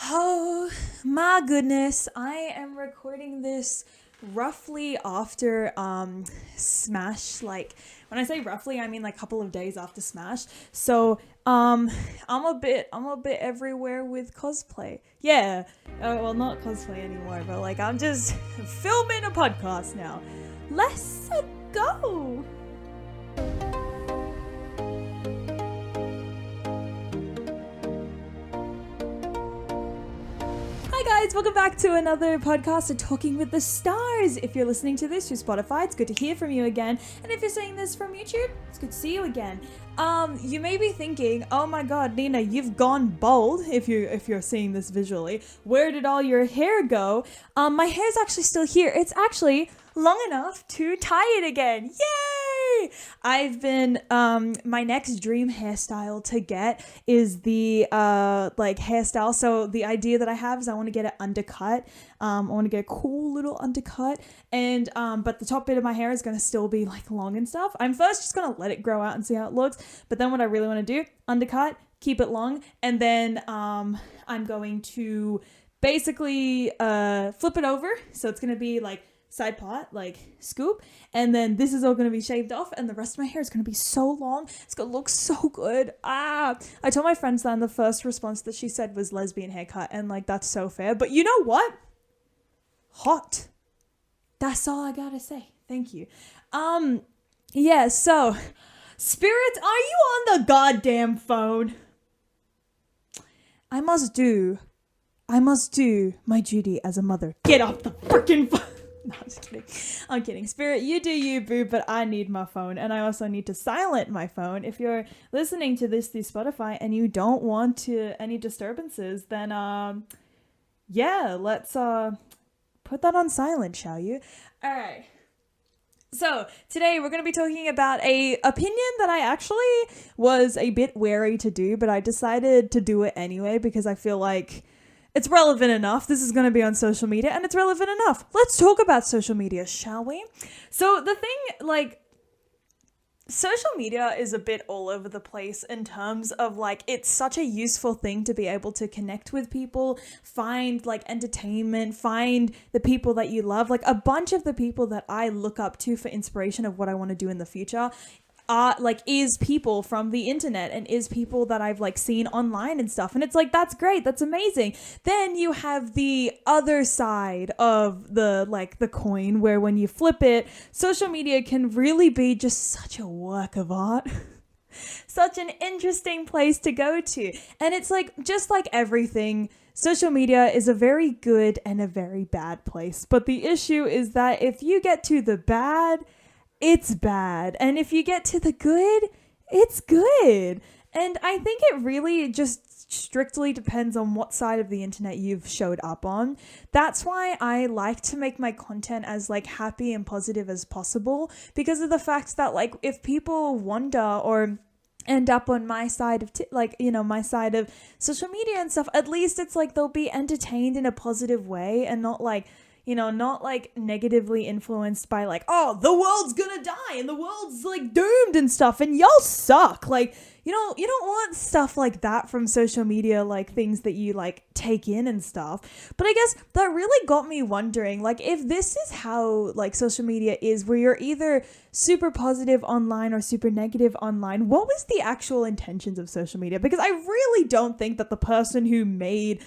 Oh my goodness, I am recording this roughly after Smash. Like when I say roughly, I mean like a couple of days after Smash. So I'm a bit everywhere with cosplay. Yeah. Well, not cosplay anymore, but like I'm just filming a podcast now. Let's go. Hi guys, welcome back to another podcast of Talking with the Stars. If you're listening to this through Spotify, it's good to hear from you again. And if you're seeing this from YouTube, it's good to see you again. You may be thinking, oh my god, Nina, you've gone bald if you're seeing this visually. Where did all your hair go? My hair's actually still here. It's actually long enough to tie it again. Yay! I've been my next dream hairstyle to get is the like hairstyle. So the idea that I have is I want to get it undercut. I want to get a cool little undercut, and but the top bit of my hair is going to still be like long and stuff. I'm first just going to let it grow out and see how it looks, but then what I really want to do, undercut, keep it long, and then I'm going to basically flip it over, so it's going to be like side part, like scoop, and then this is all going to be shaved off, and the rest of my hair is going to be so long. It's going to look so good. I told my friends that, and the first response that she said was lesbian haircut, and like that's so fair. But you know what? Hot. That's all I gotta say. Thank you. Yeah, so Spirit, are you on the goddamn phone? I must do my duty as a mother. Get off the freaking phone. No, I'm just kidding. I'm kidding. Spirit, you do you, boo, but I need my phone, and I also need to silent my phone. If you're listening to this through Spotify and you don't want any disturbances, then yeah, let's put that on silent, shall you? All right. So today we're going to be talking about a opinion that I actually was a bit wary to do, but I decided to do it anyway because I feel like it's relevant enough. This is going to be on social media and it's relevant enough. Let's talk about social media, shall we? So the thing, like, social media is a bit all over the place in terms of like it's such a useful thing to be able to connect with people, find like entertainment, find the people that you love. Like a bunch of the people that I look up to for inspiration of what I want to do in the future are like is people from the internet and is people that I've like seen online and stuff, and it's like that's great, that's amazing. Then you have the other side of the coin where when you flip it, social media can really be just such a work of art. Such an interesting place to go to, and it's like just like everything, social media is a very good and a very bad place, but the issue is that if you get to the bad, it's bad. And if you get to the good, it's good. And I think it really just strictly depends on what side of the internet you've showed up on. That's why I like to make my content as like happy and positive as possible, because of the fact that like if people wonder or end up on my side of my side of social media and stuff, at least it's like they'll be entertained in a positive way and not like not like negatively influenced by like, oh, the world's gonna die and the world's like doomed and stuff and y'all suck. Like, you don't want stuff like that from social media, like things that you like take in and stuff. But I guess that really got me wondering, like, if this is how like social media is, where you're either super positive online or super negative online, what was the actual intentions of social media? Because I really don't think that the person who made,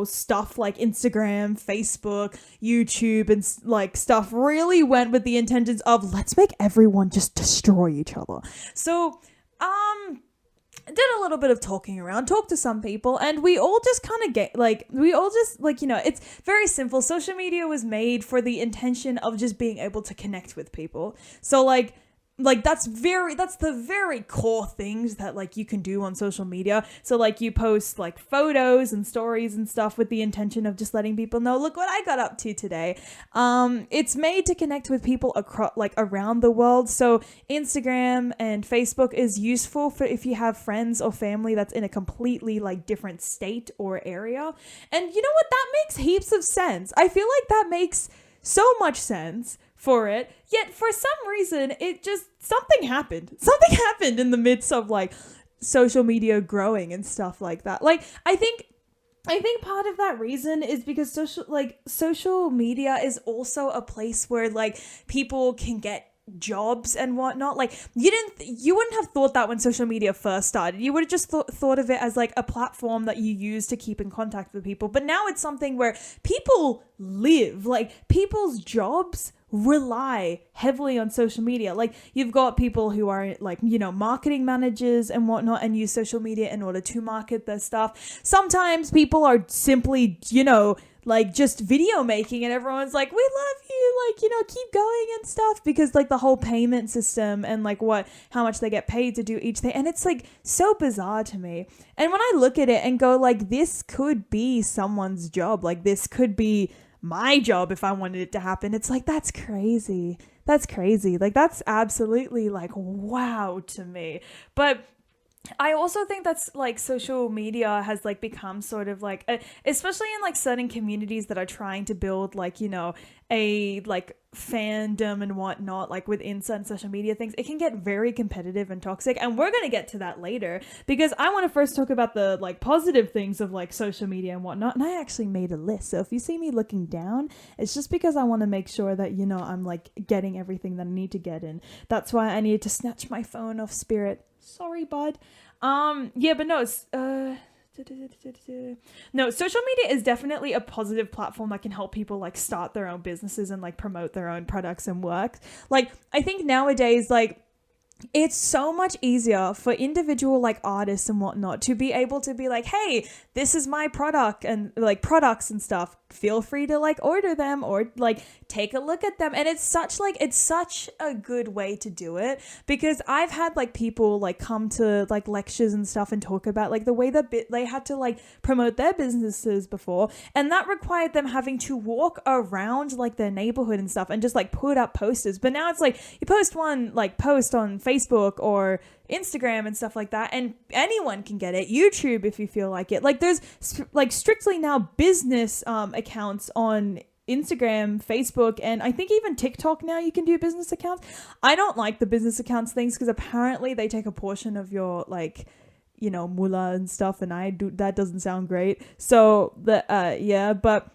stuff like Instagram, Facebook, YouTube, and like stuff really went with the intentions of let's make everyone just destroy each other. So, did a little bit of talking around, talked to some people, and we all just kind of it's very simple. Social media was made for the intention of just being able to connect with people. So like that's the very core things that like you can do on social media. So like you post like photos and stories and stuff with the intention of just letting people know, look what I got up to today. It's made to connect with people across like around the world. So Instagram and Facebook is useful for if you have friends or family that's in a completely like different state or area. And you know what? That makes heaps of sense. I feel like that makes so much sense for it, yet for some reason something happened in the midst of like social media growing and stuff like that. Like I think I think part of that reason is because social media is also a place where like people can get jobs and whatnot. Like you wouldn't have thought that when social media first started. You would have just thought of it as like a platform that you use to keep in contact with people. But now it's something where people live, like people's jobs rely heavily on social media. Like you've got people who are like, you know, marketing managers and whatnot and use social media in order to market their stuff. Sometimes people are simply, you know, like just video making and everyone's like, we love you, like, you know, keep going and stuff, because like the whole payment system and like how much they get paid to do each thing. And it's like so bizarre to me. And when I look at it and go like, this could be someone's job, like this could be my job if I wanted it to happen. It's like, that's crazy. That's crazy. Like that's absolutely like, wow to me. But I also think that's like social media has like become sort of like, especially in like certain communities that are trying to build like, you know, a like fandom and whatnot, like within certain social media things, it can get very competitive and toxic. And we're going to get to that later, because I want to first talk about the like positive things of like social media and whatnot. And I actually made a list. So if you see me looking down, it's just because I want to make sure that, you know, I'm like getting everything that I need to get in. That's why I needed to snatch my phone off Spirit. Sorry, bud. Yeah, but no, no, social media is definitely a positive platform that can help people like start their own businesses and like promote their own products and work. Like, I think nowadays, like, it's so much easier for individual like artists and whatnot to be able to be like, hey, this is my product, and like products and stuff, feel free to like order them or like take a look at them. And it's such a good way to do it, because I've had like people like come to like lectures and stuff and talk about like the way that they had to like promote their businesses before, and that required them having to walk around like their neighborhood and stuff and just like put up posters. But now it's like you post one like post on Facebook or Instagram and stuff like that, and anyone can get it. YouTube if you feel like it. Like there's like strictly now business accounts on Instagram, Facebook, and I think even TikTok now you can do business accounts. I don't like the business accounts things because apparently they take a portion of your like, you know, moolah and stuff, and that doesn't sound great. So yeah, but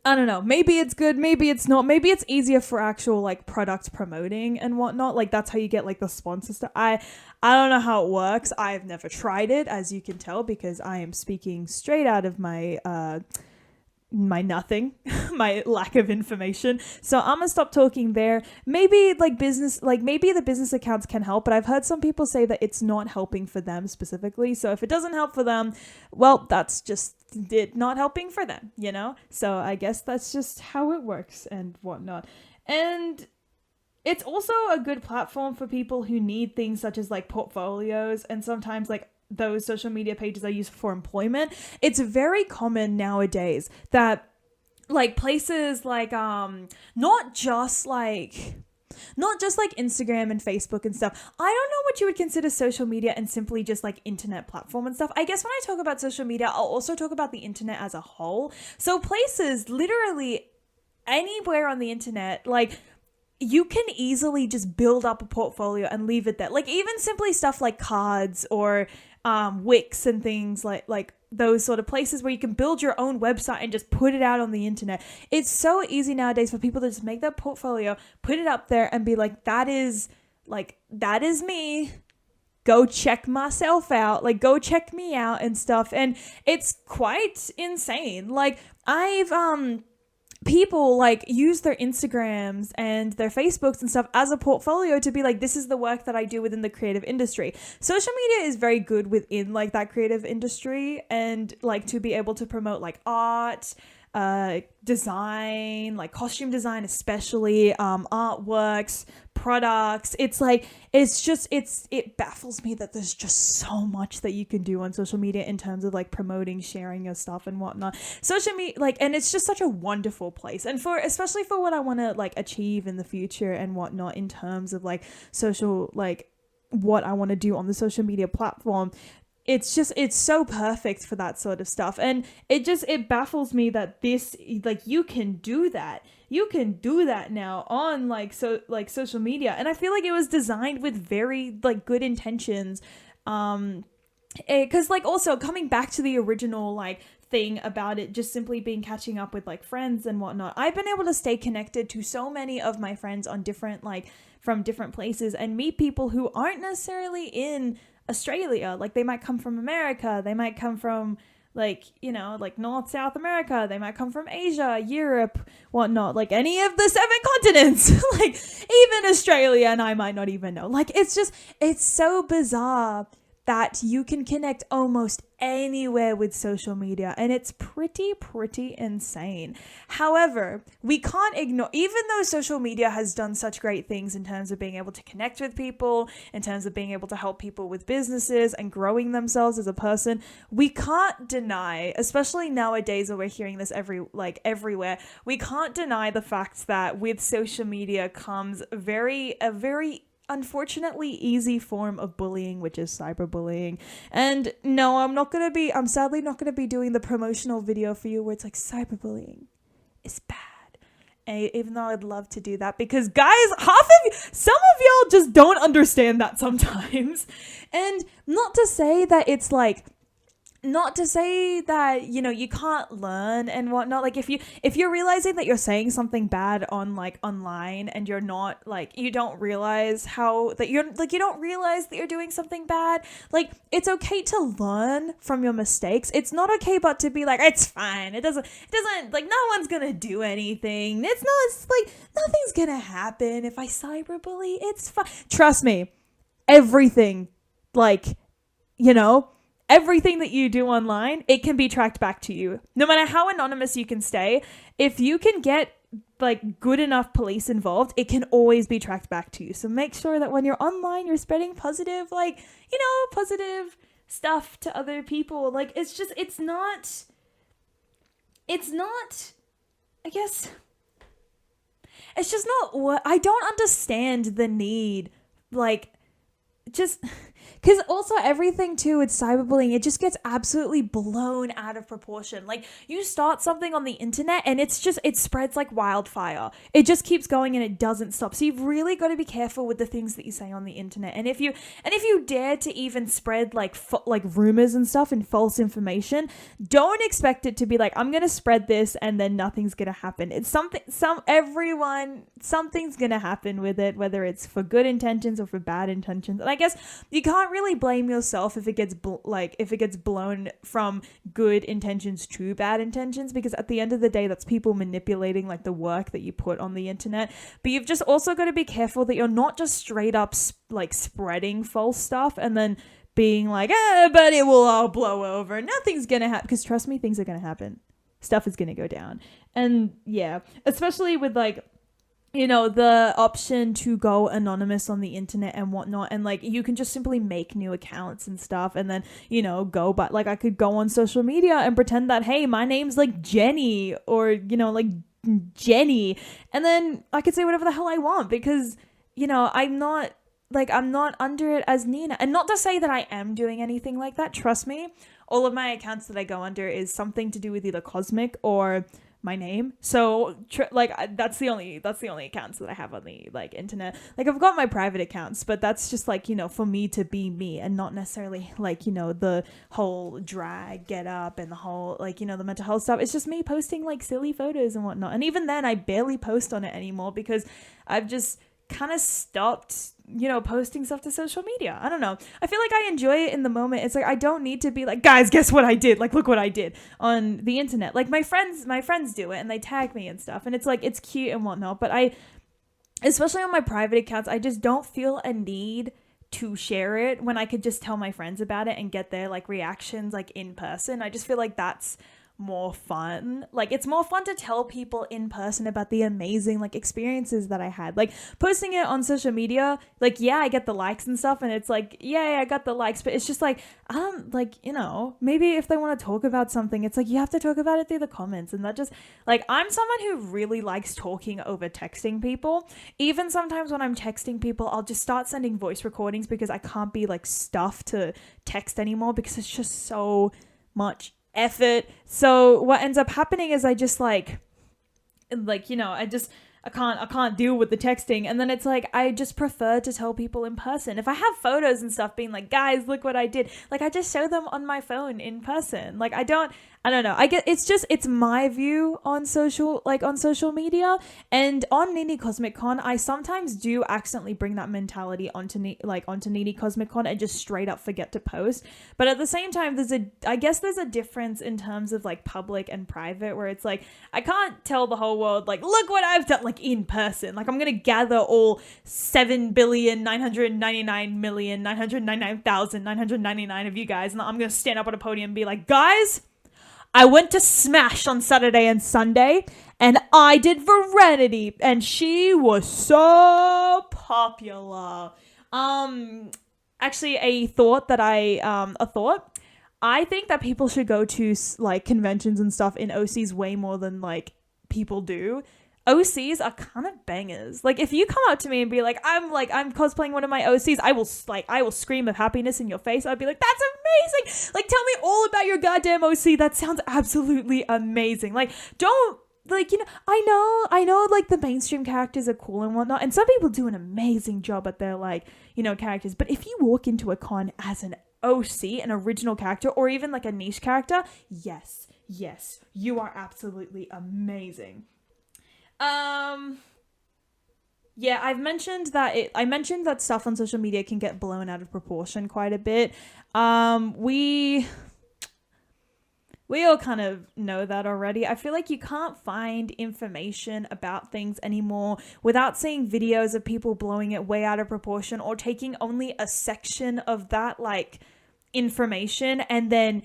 I don't know. Maybe it's good. Maybe it's not. Maybe it's easier for actual like product promoting and whatnot. Like that's how you get like the sponsor stuff. I don't know how it works. I've never tried it, as you can tell, because I am speaking straight out of my nothing, my lack of information. So I'm gonna stop talking there. Maybe maybe the business accounts can help, but I've heard some people say that it's not helping for them specifically. So if it doesn't help for them, well, that's just it not helping for them, you know? So I guess that's just how it works and whatnot. And it's also a good platform for people who need things such as like portfolios, and sometimes like those social media pages are used for employment. It's very common nowadays that like places like not just like Instagram and Facebook and stuff. I don't know what you would consider social media and simply just like internet platform and stuff. I guess when I talk about social media, I'll also talk about the internet as a whole. So places literally anywhere on the internet, like you can easily just build up a portfolio and leave it there. Like even simply stuff like cards or Wix and things like those sort of places where you can build your own website and just put it out on the internet. It's so easy nowadays for people to just make their portfolio, put it up there and be like, that is me. Go check myself out. Like go check me out and stuff. And it's quite insane. Like I've people like use their Instagrams and their Facebooks and stuff as a portfolio to be like, this is the work that I do within the creative industry. Social media is very good within like that creative industry, and like to be able to promote like art, design, like costume design, especially artworks, products. It's like it baffles me that there's just so much that you can do on social media in terms of like promoting, sharing your stuff and whatnot. Social media, like, and it's just such a wonderful place, and especially for what I want to like achieve in the future and whatnot in terms of like social, like what I want to do on the social media platform. It's so perfect for that sort of stuff. And it baffles me that this, like, you can do that now on like social media. And I feel like it was designed with very like good intentions. because like also coming back to the original like thing about it just simply being catching up with like friends and whatnot, I've been able to stay connected to so many of my friends on different like from different places and meet people who aren't necessarily in Australia. Like they might come from America, they might come from like, you know, like North, South America, they might come from Asia, Europe, whatnot, like any of the 7 continents, like even Australia, and I might not even know. Like it's so bizarre that you can connect almost anywhere with social media, and it's pretty insane. However, we can't ignore, even though social media has done such great things in terms of being able to connect with people, in terms of being able to help people with businesses and growing themselves as a person, we can't deny, especially nowadays where we're hearing this everywhere, we can't deny the fact that with social media comes a very unfortunately easy form of bullying, which is cyberbullying. And no, I'm sadly not gonna be doing the promotional video for you where it's like cyberbullying is bad. And even though I'd love to do that, because guys, some of y'all just don't understand that sometimes. And not to say that it's like, not to say that, you know, you can't learn and whatnot. Like if you're realizing that you're saying something bad on like online and you're not like, you don't realize you don't realize that you're doing something bad, like it's okay to learn from your mistakes. It's not okay but to be like, it's fine, it doesn't like, no one's gonna do anything, it's like nothing's gonna happen if I cyberbully, it's fine. Trust me, everything, like, you know, everything that you do online, it can be tracked back to you. No matter how anonymous you can stay, if you can get like good enough police involved, it can always be tracked back to you. So make sure that when you're online, you're spreading positive, like, you know, positive stuff to other people. Like, it's not, I guess, it's just not what, I don't understand the need, like, just because also everything too with cyberbullying, it just gets absolutely blown out of proportion. Like you start something on the internet and it spreads like wildfire. It just keeps going and it doesn't stop. So you've really got to be careful with the things that you say on the internet. And if you dare to even spread like rumors and stuff and false information, don't expect it to be like, I'm gonna spread this and then nothing's gonna happen. It's something's gonna happen with it, whether it's for good intentions or for bad intentions. And I guess you can't really blame yourself if it gets blown from good intentions to bad intentions, because at the end of the day, that's people manipulating like the work that you put on the internet. But you've just also got to be careful that you're not just straight up like spreading false stuff and then being like, but it will all blow over, nothing's gonna happen. Because trust me, things are gonna happen, stuff is gonna go down. And yeah, especially with like, you know, the option to go anonymous on the internet and whatnot, and like you can just simply make new accounts and stuff and then, you know, go. But like I could go on social media and pretend that, hey, my name's like Jenny, or, you know, like Jenny, and then I could say whatever the hell I want because, you know, I'm not under it as Nina. And not to say that I am doing anything like that, trust me, all of my accounts that I go under is something to do with either Cosmic or my name. So that's the only accounts that I have on the like internet. Like I've got my private accounts, but that's just like, you know, for me to be me and not necessarily like, you know, the whole drag get up and the whole like, you know, the mental health stuff. It's just me posting like silly photos and whatnot. And even then I barely post on it anymore because I've just kind of stopped, you know, posting stuff to social media. I don't know. I feel like I enjoy it in the moment. It's like I don't need to be like, guys, guess what I did? Like, look what I did on the internet. Like my friends do it and they tag me and stuff. And it's like, it's cute and whatnot. But especially on my private accounts, I just don't feel a need to share it when I could just tell my friends about it and get their like reactions like in person. I just feel like that's more fun. Like it's more fun to tell people in person about the amazing like experiences that I had. Like posting it on social media, like yeah, I get the likes and stuff and it's like yeah, I got the likes, but it's just like like, you know, maybe if they want to talk about something, it's like you have to talk about it through the comments. And that just like, I'm someone who really likes talking over texting people. Even sometimes when I'm texting people, I'll just start sending voice recordings because I can't be like stuffed to text anymore because it's just so much effort. So what ends up happening is I just like, you know, I can't deal with the texting. And then it's like, I just prefer to tell people in person. If I have photos and stuff being like, guys, look what I did, like I just show them on my phone in person. Like I don't know. I get it's my view on social media. And on Needy Cosmic Con, I sometimes do accidentally bring that mentality onto Needy Cosmic Con and just straight up forget to post. But at the same time, there's a difference in terms of like public and private, where it's like I can't tell the whole world like, look what I've done, like in person. Like I'm gonna gather all 7,999,999,999 of you guys, and I'm gonna stand up on a podium and be like, guys, I went to Smash on Saturday and Sunday, and I did Serenity, and she was so popular. Actually, a thought. I think that people should go to like conventions and stuff in OCs way more than like people do. OCs are kind of bangers. Like if you come up to me and be like I'm cosplaying one of my OCs, I will scream of happiness in your face. I'd be like, that's amazing. Like tell me all about your goddamn OC. That sounds absolutely amazing. Like don't like, you know, I know like the mainstream characters are cool and whatnot, and some people do an amazing job at their like, you know, characters. But if you walk into a con as an OC, an original character, or even like a niche character, yes, you are absolutely amazing. Yeah, I mentioned that stuff on social media can get blown out of proportion quite a bit. We all kind of know that already. I feel like you can't find information about things anymore without seeing videos of people blowing it way out of proportion or taking only a section of that like information and then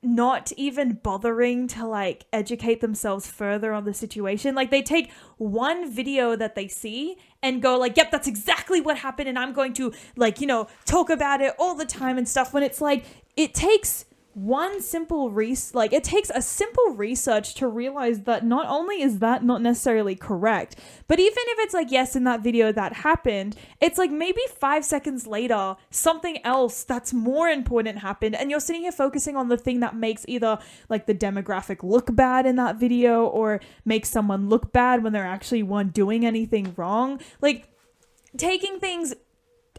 not even bothering to like educate themselves further on the situation. Like they take one video that they see and go like, yep, that's exactly what happened, and I'm going to like, you know, talk about it all the time and stuff, when it's like it takes it takes a simple research to realize that not only is that not necessarily correct, but even if it's like, yes, in that video that happened, it's like maybe 5 seconds later, something else that's more important happened, and you're sitting here focusing on the thing that makes either like the demographic look bad in that video or makes someone look bad when they're actually weren't doing anything wrong. Like taking things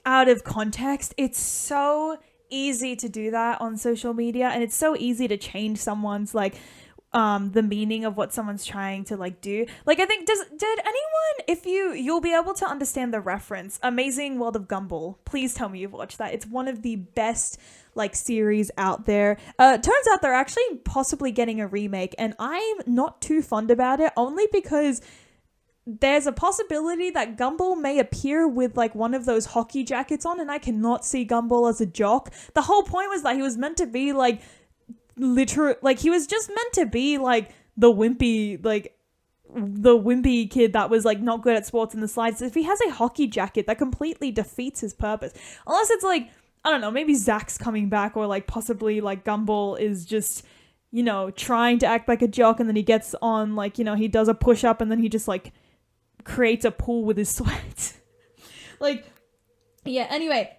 out of context, it's so easy to do that on social media, and it's so easy to change someone's like the meaning of what someone's trying to like do. Like I think did anyone, if you'll be able to understand the reference, Amazing World of Gumball, please tell me you've watched that. It's one of the best like series out there. Turns out they're actually possibly getting a remake, and I'm not too fond about it, only because there's a possibility that Gumball may appear with like one of those hockey jackets on, and I cannot see Gumball as a jock. The whole point was that he was meant to be like he was just meant to be like the wimpy kid that was like not good at sports in the slides. If he has a hockey jacket, that completely defeats his purpose. Unless it's like, I don't know, maybe Zach's coming back, or like possibly like Gumball is just, you know, trying to act like a jock, and then he gets on like, you know, he does a push-up and then he just like creates a pool with his sweat. Like, yeah, anyway,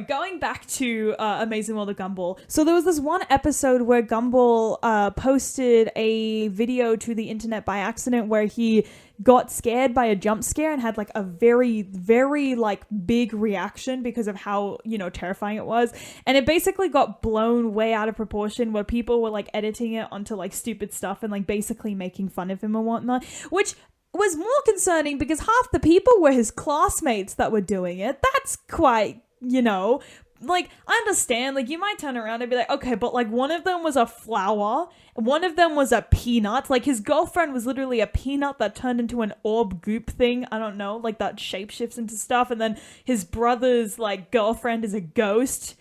going back to Amazing World of Gumball. So there was this one episode where Gumball posted a video to the internet by accident where he got scared by a jump scare and had like a very, very like big reaction because of how, you know, terrifying it was. And it basically got blown way out of proportion, where people were like editing it onto like stupid stuff and like basically making fun of him and whatnot, which was more concerning because half the people were his classmates that were doing it. That's quite, you know, like, I understand, like, you might turn around and be like, okay, but like one of them was a flower, one of them was a peanut, like his girlfriend was literally a peanut that turned into an orb goop thing, I don't know, like that shapeshifts into stuff, and then his brother's like girlfriend is a ghost.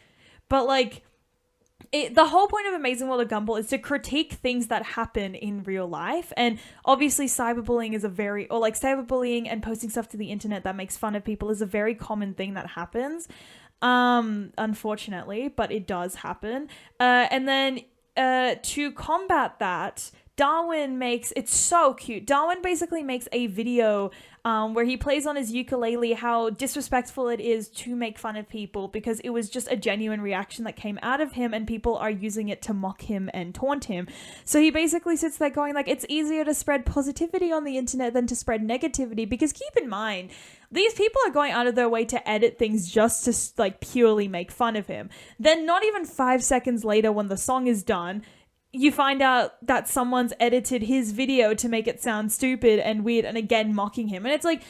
But like, the whole point of Amazing World of Gumball is to critique things that happen in real life, and obviously cyberbullying is cyberbullying and posting stuff to the internet that makes fun of people is a very common thing that happens, unfortunately, but it does happen. And then to combat that, Darwin it's so cute. Darwin basically makes a video where he plays on his ukulele how disrespectful it is to make fun of people, because it was just a genuine reaction that came out of him and people are using it to mock him and taunt him. So he basically sits there going like, it's easier to spread positivity on the internet than to spread negativity, because keep in mind, these people are going out of their way to edit things just to like purely make fun of him. Then not even 5 seconds later, when the song is done, you find out that someone's edited his video to make it sound stupid and weird and again mocking him. And it's like,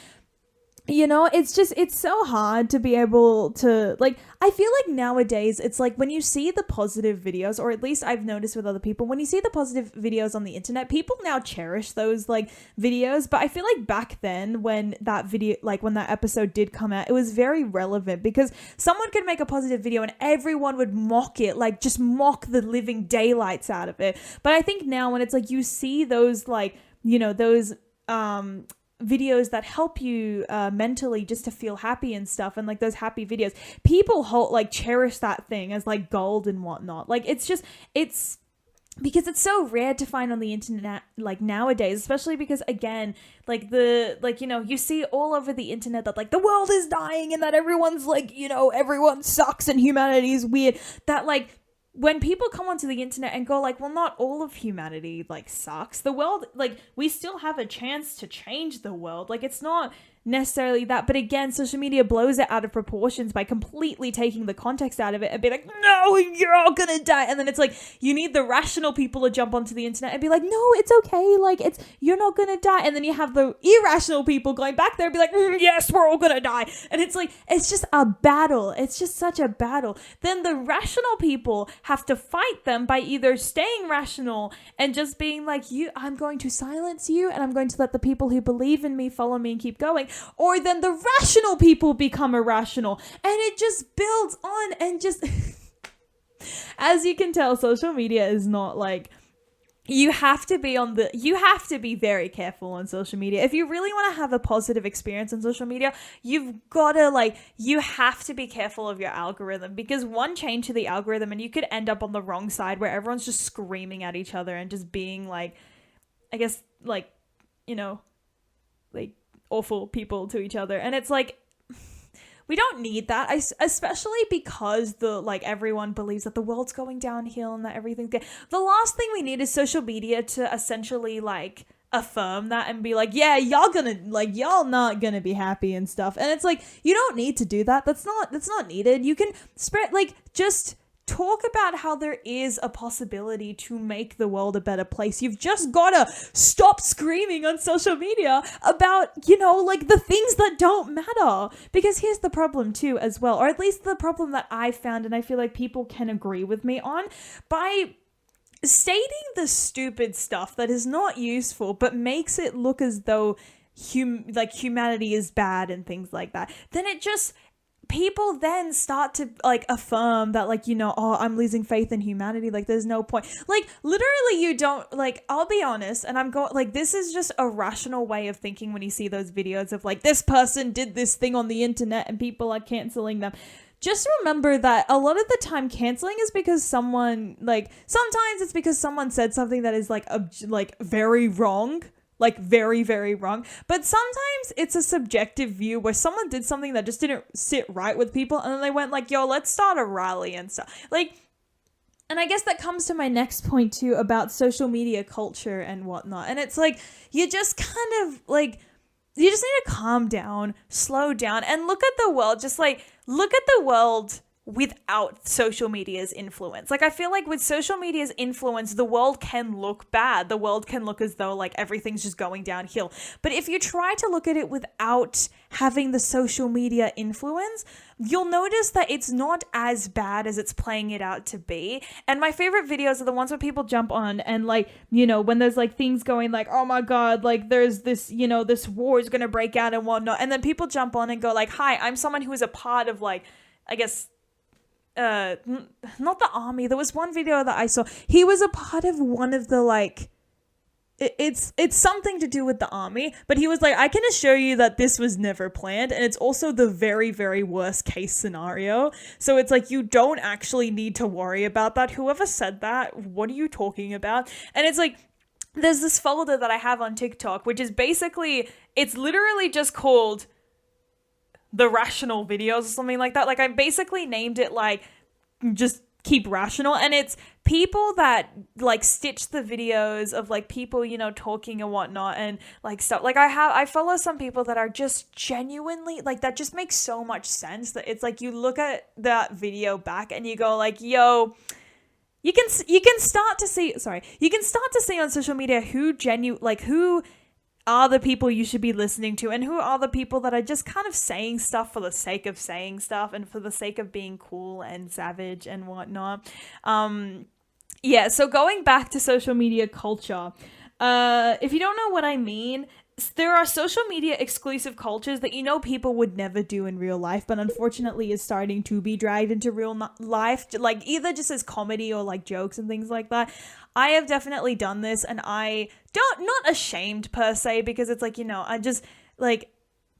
you know, it's so hard to be able to, like, I feel like nowadays it's like when you see the positive videos, or at least I've noticed with other people, when you see the positive videos on the internet, people now cherish those like videos. But I feel like back then when that video, like when that episode did come out, it was very relevant because someone could make a positive video and everyone would mock it, like just mock the living daylights out of it. But I think now when it's like you see those like, you know, those videos that help you mentally just to feel happy and stuff, and like those happy videos, people like cherish that thing as like gold and whatnot. Like it's because it's so rare to find on the internet like nowadays, especially because again, like you know, you see all over the internet that like the world is dying and that everyone's like, you know, everyone sucks and humanity is weird. That like when people come onto the internet and go like, well, not all of humanity like sucks. The world, like, we still have a chance to change the world. Like, it's not necessarily that. But again, social media blows it out of proportions by completely taking the context out of it and be like, no, you're all gonna die. And then it's like, you need the rational people to jump onto the internet and be like, no, it's okay. Like, you're not gonna die. And then you have the irrational people going back there and be like, yes, we're all gonna die. And it's like, it's just a battle. It's just such a battle. Then the rational people have to fight them by either staying rational and just being like, I'm going to silence you and I'm going to let the people who believe in me follow me and keep going. Or then the rational people become irrational, and it just builds on and just as you can tell, social media is not like, you have to be very careful on social media. If you really want to have a positive experience on social media, you have to be careful of your algorithm, because one change to the algorithm and you could end up on the wrong side where everyone's just screaming at each other and just being like, I guess, like, you know, like awful people to each other. And it's like, we don't need that, especially because everyone believes that the world's going downhill and that everything's good. The last thing we need is social media to essentially like affirm that and be like, yeah, y'all not gonna be happy and stuff. And it's like, you don't need to do that. That's not needed. You can spread, like, just talk about how there is a possibility to make the world a better place. You've just gotta stop screaming on social media about, you know, like the things that don't matter. Because here's the problem too as well, or at least the problem that I found, and I feel like people can agree with me on, by stating the stupid stuff that is not useful but makes it look as though humanity is bad and things like that, then people then start to like affirm that, like, you know, oh, I'm losing faith in humanity, like there's no point. Like literally you don't, like, I'll be honest, and I'm going like, this is just a rational way of thinking when you see those videos of like, this person did this thing on the internet and people are canceling them. Just remember that a lot of the time canceling is because someone, like, sometimes it's because someone said something that is like very wrong. Like very, very wrong. But sometimes it's a subjective view where someone did something that just didn't sit right with people, and then they went like, yo, let's start a rally and stuff. Like, and I guess that comes to my next point too about social media culture and whatnot. And it's like, you just kind of like, you just need to calm down, slow down, and look at the world. Just like, look at the world without social media's influence. Like, I feel like with social media's influence, the world can look bad. The world can look as though like everything's just going downhill. But if you try to look at it without having the social media influence, you'll notice that it's not as bad as it's playing it out to be. And my favorite videos are the ones where people jump on and, like, you know, when there's like things going like, oh my god, like there's this, you know, this war is gonna break out and whatnot, and then people jump on and go like, hi, I'm someone who is a part of, like, I guess not the army. There was one video that I saw. He was a part of one of the, like, it's something to do with the army, but he was like, I can assure you that this was never planned, and it's also the very, very worst case scenario. So it's like, you don't actually need to worry about that. Whoever said that, what are you talking about? And it's like, there's this folder that I have on TikTok, which is basically, it's literally just called the rational videos or something like that. Like, I basically named it like just keep rational, and it's people that like stitch the videos of like people, you know, talking and whatnot and like stuff. Like I follow some people that are just genuinely like, that just makes so much sense that it's like you look at that video back and you go like, yo, you can start to see on social media who who are the people you should be listening to and who are the people that are just kind of saying stuff for the sake of saying stuff and for the sake of being cool and savage and whatnot. Yeah, so going back to social media culture, if you don't know what I mean, there are social media exclusive cultures that, you know, people would never do in real life, but unfortunately is starting to be dragged into real life, like either just as comedy or like jokes and things like that. I have definitely done this, and not ashamed per se, because it's like, you know, I just like,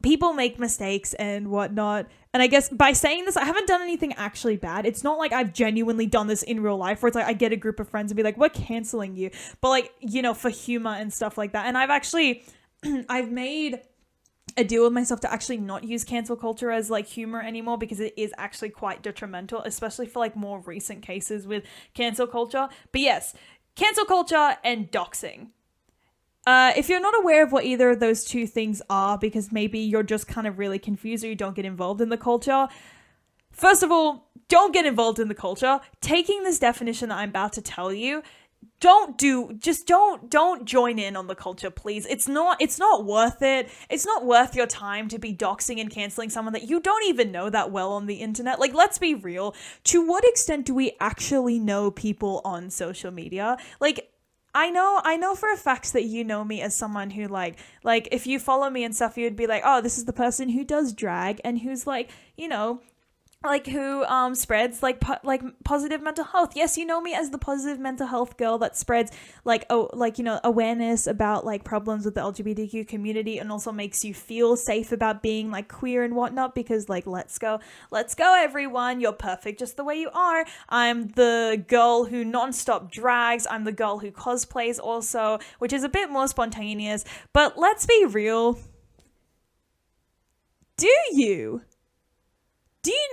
people make mistakes and whatnot. And I guess by saying this, I haven't done anything actually bad. It's not like I've genuinely done this in real life where it's like I get a group of friends and be like, we're canceling you. But like, you know, for humor and stuff like that. And I've actually, I've made a deal with myself to actually not use cancel culture as like humor anymore, because it is actually quite detrimental, especially for like more recent cases with cancel culture. But yes, cancel culture and doxing. If you're not aware of what either of those two things are, because maybe you're just kind of really confused or you don't get involved in the culture, first of all, don't get involved in the culture. Taking this definition that I'm about to tell you, don't join in on the culture, please. It's not worth it. It's not worth your time to be doxing and canceling someone that you don't even know that well on the internet. Like, let's be real. To what extent do we actually know people on social media? Like, I know for a fact that you know me as someone who like if you follow me and stuff, you'd be like, oh, this is the person who does drag and who's like, you know, like who spreads like positive mental health. Yes, you know me as the positive mental health girl that spreads like you know, awareness about like problems with the LGBTQ community, and also makes you feel safe about being like queer and whatnot, because like let's go everyone, you're perfect just the way you are. I'm the girl who nonstop drags. I'm the girl who cosplays also, which is a bit more spontaneous. But let's be real. Do you know, do you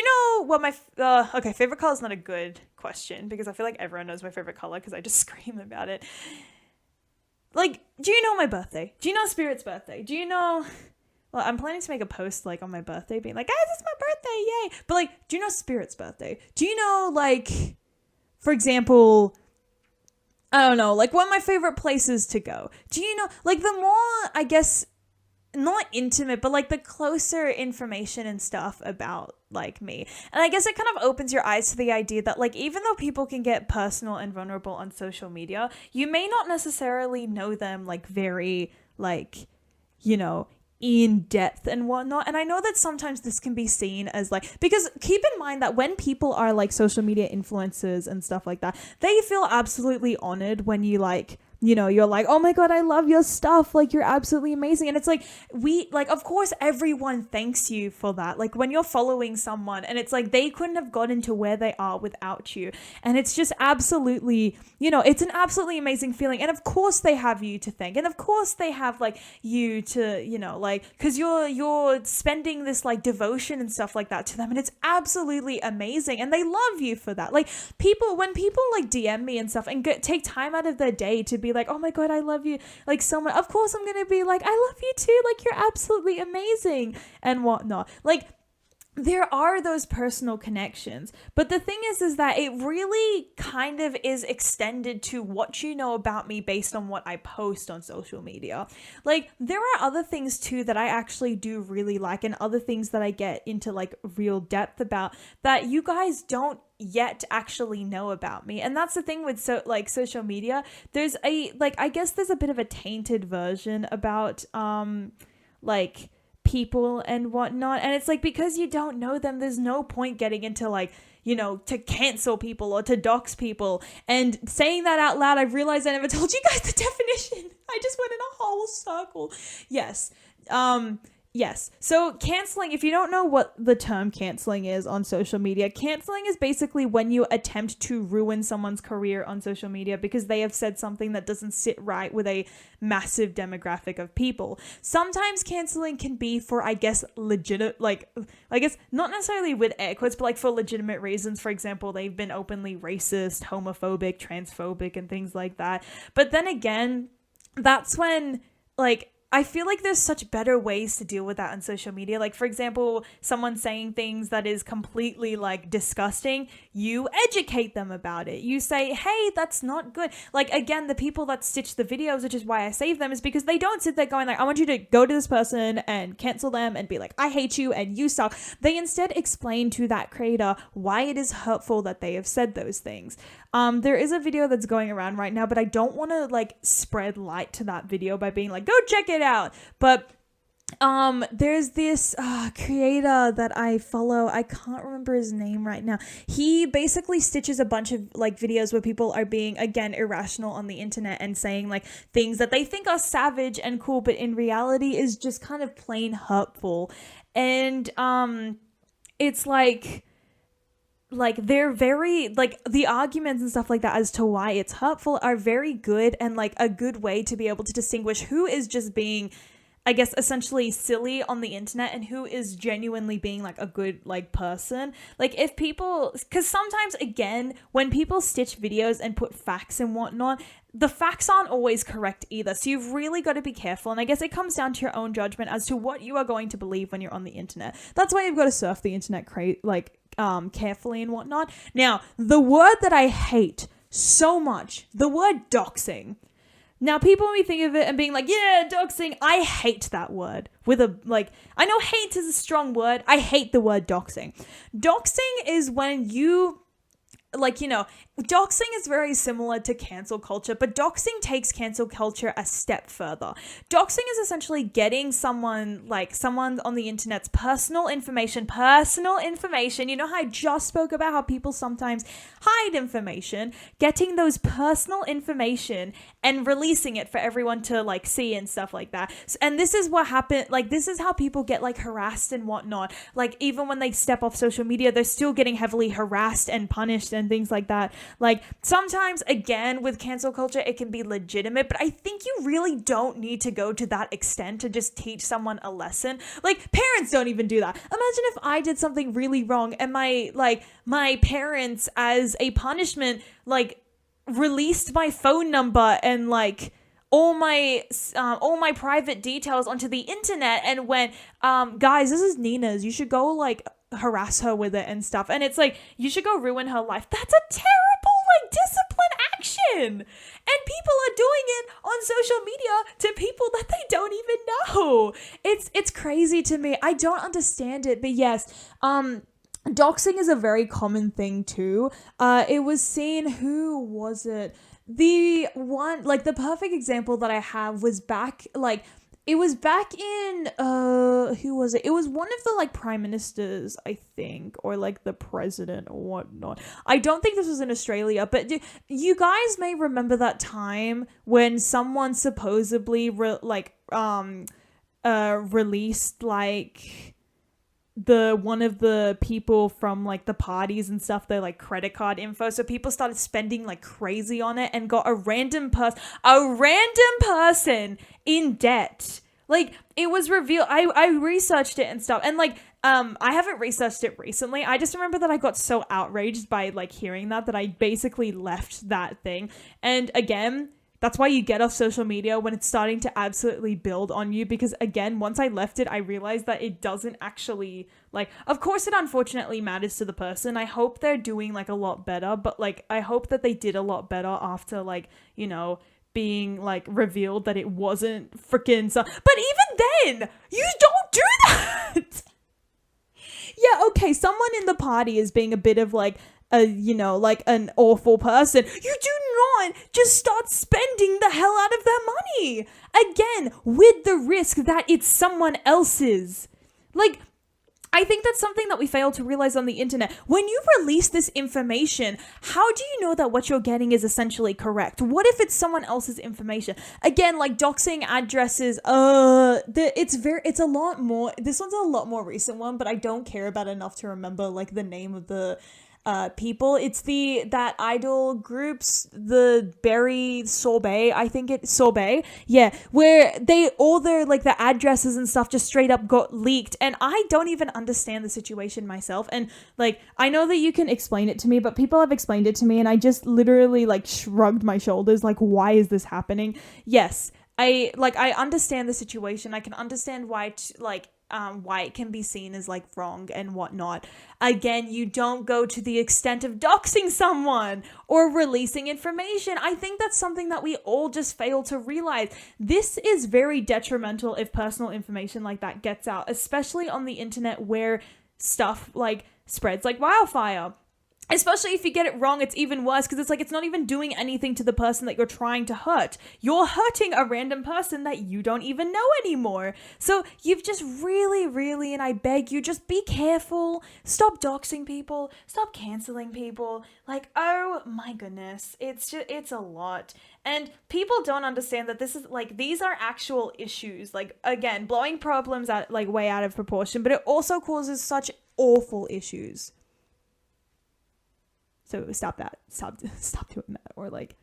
know what my, okay, favorite color is not a good question, because I feel like everyone knows my favorite color because I just scream about it. Like, do you know my birthday? Do you know Spirit's birthday? Do you know, well, I'm planning to make a post, like, on my birthday being like, guys, it's my birthday, yay! But, like, do you know Spirit's birthday? Do you know, like, for example, I don't know, like, what are my favorite places to go? Do you know, like, the more, I guess, not intimate, but like the closer information and stuff about like me. And I guess it kind of opens your eyes to the idea that like, even though people can get personal and vulnerable on social media, you may not necessarily know them like very like, you know, in depth and whatnot. And I know that sometimes this can be seen as like, because keep in mind that when people are like social media influencers and stuff like that, they feel absolutely honored when you like, you know, you're like, oh my God, I love your stuff. Like, you're absolutely amazing. And it's like, of course, everyone thanks you for that. Like, when you're following someone and it's like, they couldn't have gotten to where they are without you. And it's just absolutely, you know, it's an absolutely amazing feeling. And of course they have you to thank. And of course they have like you to, you know, like, cause you're spending this like devotion and stuff like that to them. And it's absolutely amazing. And they love you for that. Like, when people like DM me and stuff and take time out of their day to be like, oh my God, I love you, like so much, of course I'm gonna be like, I love you too, like you're absolutely amazing and whatnot. Like, there are those personal connections, but the thing is that it really kind of is extended to what you know about me based on what I post on social media. Like, there are other things too that I actually do really like, and other things that I get into like real depth about that you guys don't yet actually know about me. And that's the thing with social media. There's I guess there's a bit of a tainted version about like people and whatnot, and it's like, because you don't know them, there's no point getting into like, you know, to cancel people or to dox people. And saying that out loud, I realized I never told you guys the definition. I just went in a whole circle. Yes. Yes. So canceling, if you don't know what the term canceling is on social media, canceling is basically when you attempt to ruin someone's career on social media because they have said something that doesn't sit right with a massive demographic of people. Sometimes canceling can be for, I guess, not necessarily with air quotes, but like for legitimate reasons. For example, they've been openly racist, homophobic, transphobic, and things like that. But then again, that's when, like, I feel like there's such better ways to deal with that on social media. Like, for example, someone saying things that is completely, like, disgusting, you educate them about it. You say, hey, that's not good. Like, again, the people that stitch the videos, which is why I save them, is because they don't sit there going, like, I want you to go to this person and cancel them and be like, I hate you and you suck. They instead explain to that creator why it is hurtful that they have said those things. There is a video that's going around right now, but I don't want to, like, spread light to that video by being like, go check it out. But there's this creator that I follow. I can't remember his name right now. He basically stitches a bunch of, like, videos where people are being, again, irrational on the internet and saying, like, things that they think are savage and cool, but in reality is just kind of plain hurtful. And it's like they're very, like, the arguments and stuff like that as to why it's hurtful are very good, and, like, a good way to be able to distinguish who is just being, I guess, essentially silly on the internet and who is genuinely being, like, a good, like, person. Like, if people, because sometimes, again, when people stitch videos and put facts and whatnot, the facts aren't always correct either. So you've really got to be careful. And I guess it comes down to your own judgment as to what you are going to believe when you're on the internet. That's why you've got to surf the internet carefully and whatnot. Now, the word that I hate so much, the word doxing. Now, people may think of it and being like, yeah, doxing. I hate that word with a, like, I know hate is a strong word. I hate the word doxing. Doxing is when you, like, you know, doxing is very similar to cancel culture, but doxing takes cancel culture a step further. Doxing is essentially getting someone on the internet's personal information. You know how I just spoke about how people sometimes hide information, getting those personal information and releasing it for everyone to, like, see and stuff like that. And this is what happened. Like, this is how people get, like, harassed and whatnot. Like, even when they step off social media, they're still getting heavily harassed and punished and things like that. Like, sometimes, again, with cancel culture, it can be legitimate, but I think you really don't need to go to that extent to just teach someone a lesson. Like, parents don't even do that. Imagine if I did something really wrong and my parents, as a punishment, like, released my phone number and, like, all my private details onto the internet and went, guys, this is Nina's. You should go, like, harass her with it and stuff. And it's like, you should go ruin her life. That's a terrible, like, discipline action. And people are doing it on social media to people that they don't even know. It's crazy to me. I don't understand it. But yes, doxing is a very common thing too. It was seen, who was it? The one, like, the perfect example that I have was back, like, it was back in, who was it? It was one of the, like, prime ministers, I think, or, like, the president or whatnot. I don't think this was in Australia, but you guys may remember that time when someone supposedly, released, like, one of the people from, like, the parties and stuff, their, like, credit card info. So people started spending like crazy on it and got a random person in debt. Like, it was revealed. I researched it and stuff, and, like, I haven't researched it recently. I just remember that I got so outraged by, like, hearing that I basically left that thing. And again, that's why you get off social media when it's starting to absolutely build on you, because, again, once I left it, I realized that it doesn't actually, like, of course it unfortunately matters to the person. I hope they're doing, like, a lot better, but, like, I hope that they did a lot better after, like, you know, being, like, revealed that it wasn't freaking so. But even then, you don't do that. Yeah, okay, someone in the party is being a bit of, like, like, an awful person. You do not just start spending the hell out of their money. Again, with the risk that it's someone else's. Like, I think that's something that we fail to realize on the internet. When you release this information, how do you know that what you're getting is essentially correct? What if it's someone else's information? Again, like doxing addresses, it's a lot more, this one's a lot more recent one, but I don't care about enough to remember like the name of the people. It's that idol groups, the Berry Sorbet, I think it's Sorbet, yeah, where they all their like the addresses and stuff just straight up got leaked, and I don't even understand the situation myself. And like I know that you can explain it to me, but people have explained it to me, and I just literally like shrugged my shoulders, like why is this happening? Yes, I understand the situation. I can understand why why it can be seen as like wrong and whatnot. Again, you don't go to the extent of doxing someone or releasing information. I think that's something that we all just fail to realize. This is very detrimental if personal information like that gets out, especially on the internet where stuff like spreads like wildfire. Especially if you get it wrong, it's even worse because it's like it's not even doing anything to the person that you're trying to hurt. You're hurting a random person that you don't even know anymore. So you've just really, and I beg you, just be careful. Stop doxing people. Stop canceling people. Like, oh my goodness. It's a lot. And people don't understand that this is like, these are actual issues. Like, again, blowing problems out like way out of proportion, but it also causes such awful issues. So stop that. Stop doing that. Or like,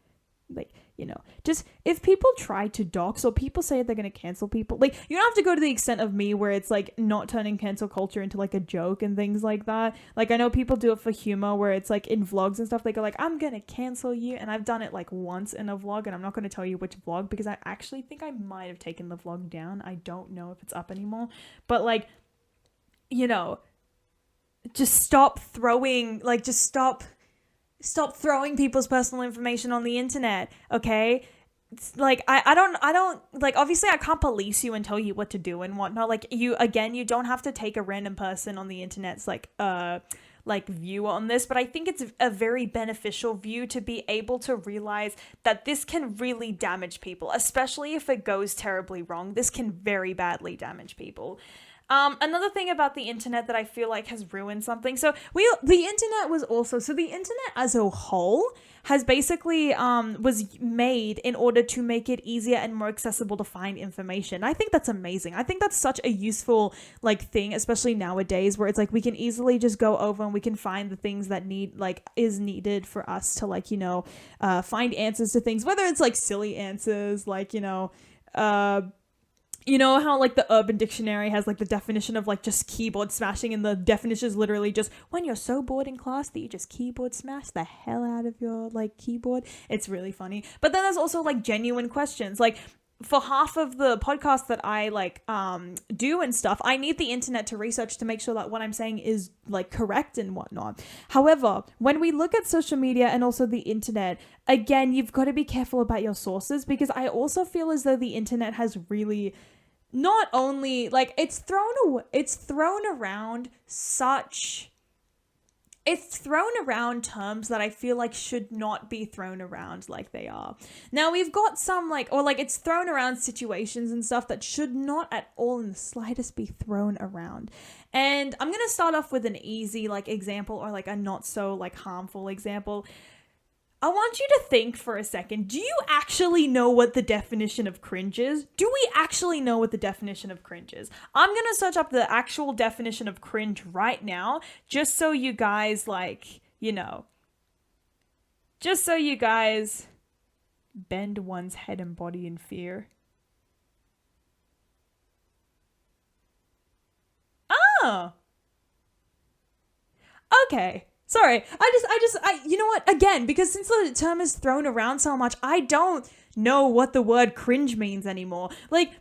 you know, just if people try to dox or people say they're going to cancel people, like you don't have to go to the extent of me where it's like not turning cancel culture into like a joke and things like that. Like I know people do it for humor where it's like in vlogs and stuff, they go like, I'm going to cancel you. And I've done it like once in a vlog, and I'm not going to tell you which vlog because I actually think I might have taken the vlog down. I don't know if it's up anymore, but like, you know, just stop throwing people's personal information on the internet, okay? It's like, I don't, like, obviously I can't police you and tell you what to do and whatnot. Like, you don't have to take a random person on the internet's, like view on this, but I think it's a very beneficial view to be able to realize that this can really damage people, especially if it goes terribly wrong. This can very badly damage people. Another thing about the internet that I feel like has ruined something. So the internet as a whole has basically was made in order to make it easier and more accessible to find information. I think that's amazing. I think that's such a useful like thing, especially nowadays where it's like we can easily just go over and we can find the things that is needed for us to like, you know, find answers to things, whether it's like silly answers, like, you know, how like the Urban Dictionary has like the definition of like just keyboard smashing, and the definition is literally just when you're so bored in class that you just keyboard smash the hell out of your like keyboard. It's really funny. But then there's also like genuine questions. Like for half of the podcasts that I like do and stuff, I need the internet to research to make sure that what I'm saying is like correct and whatnot. However, when we look at social media and also the internet, again, you've got to be careful about your sources, because I also feel as though the internet has really not only like it's thrown around terms that I feel like should not be thrown around like they are. Now we've got some it's thrown around situations and stuff that should not at all in the slightest be thrown around. And I'm going to start off with an easy like example, or like a not so like harmful example. I want you to think for a second. Do you actually know what the definition of cringe is? Do we actually know what the definition of cringe is? I'm going to search up the actual definition of cringe right now, just so you guys bend one's head and body in fear. Oh. Okay. Sorry, you know what? Again, because since the term is thrown around so much, I don't know what the word cringe means anymore. Like,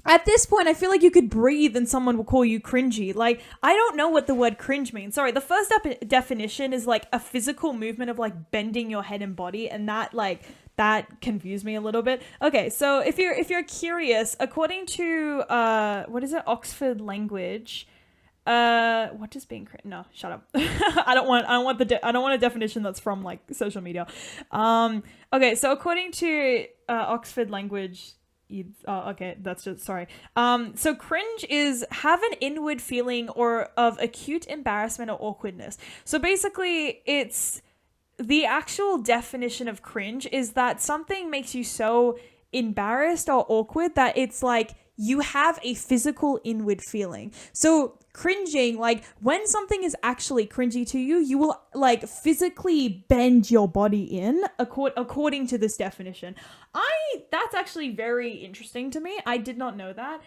at this point, I feel like you could breathe and someone will call you cringy. Like, I don't know what the word cringe means. Sorry, the first definition is like a physical movement of like bending your head and body, and that confused me a little bit. Okay, so if you're curious, according to Oxford Language. What does being cringe? No, shut up. I don't want a definition that's from like social media. Okay, so according to Oxford Language Oh, okay, that's just sorry. So cringe is have an inward feeling or of acute embarrassment or awkwardness. So basically, it's the actual definition of cringe is that something makes you so embarrassed or awkward that it's like you have a physical inward feeling. So cringing, like when something is actually cringy to you, you will like physically bend your body in according to this definition. That's actually very interesting to me. I did not know that.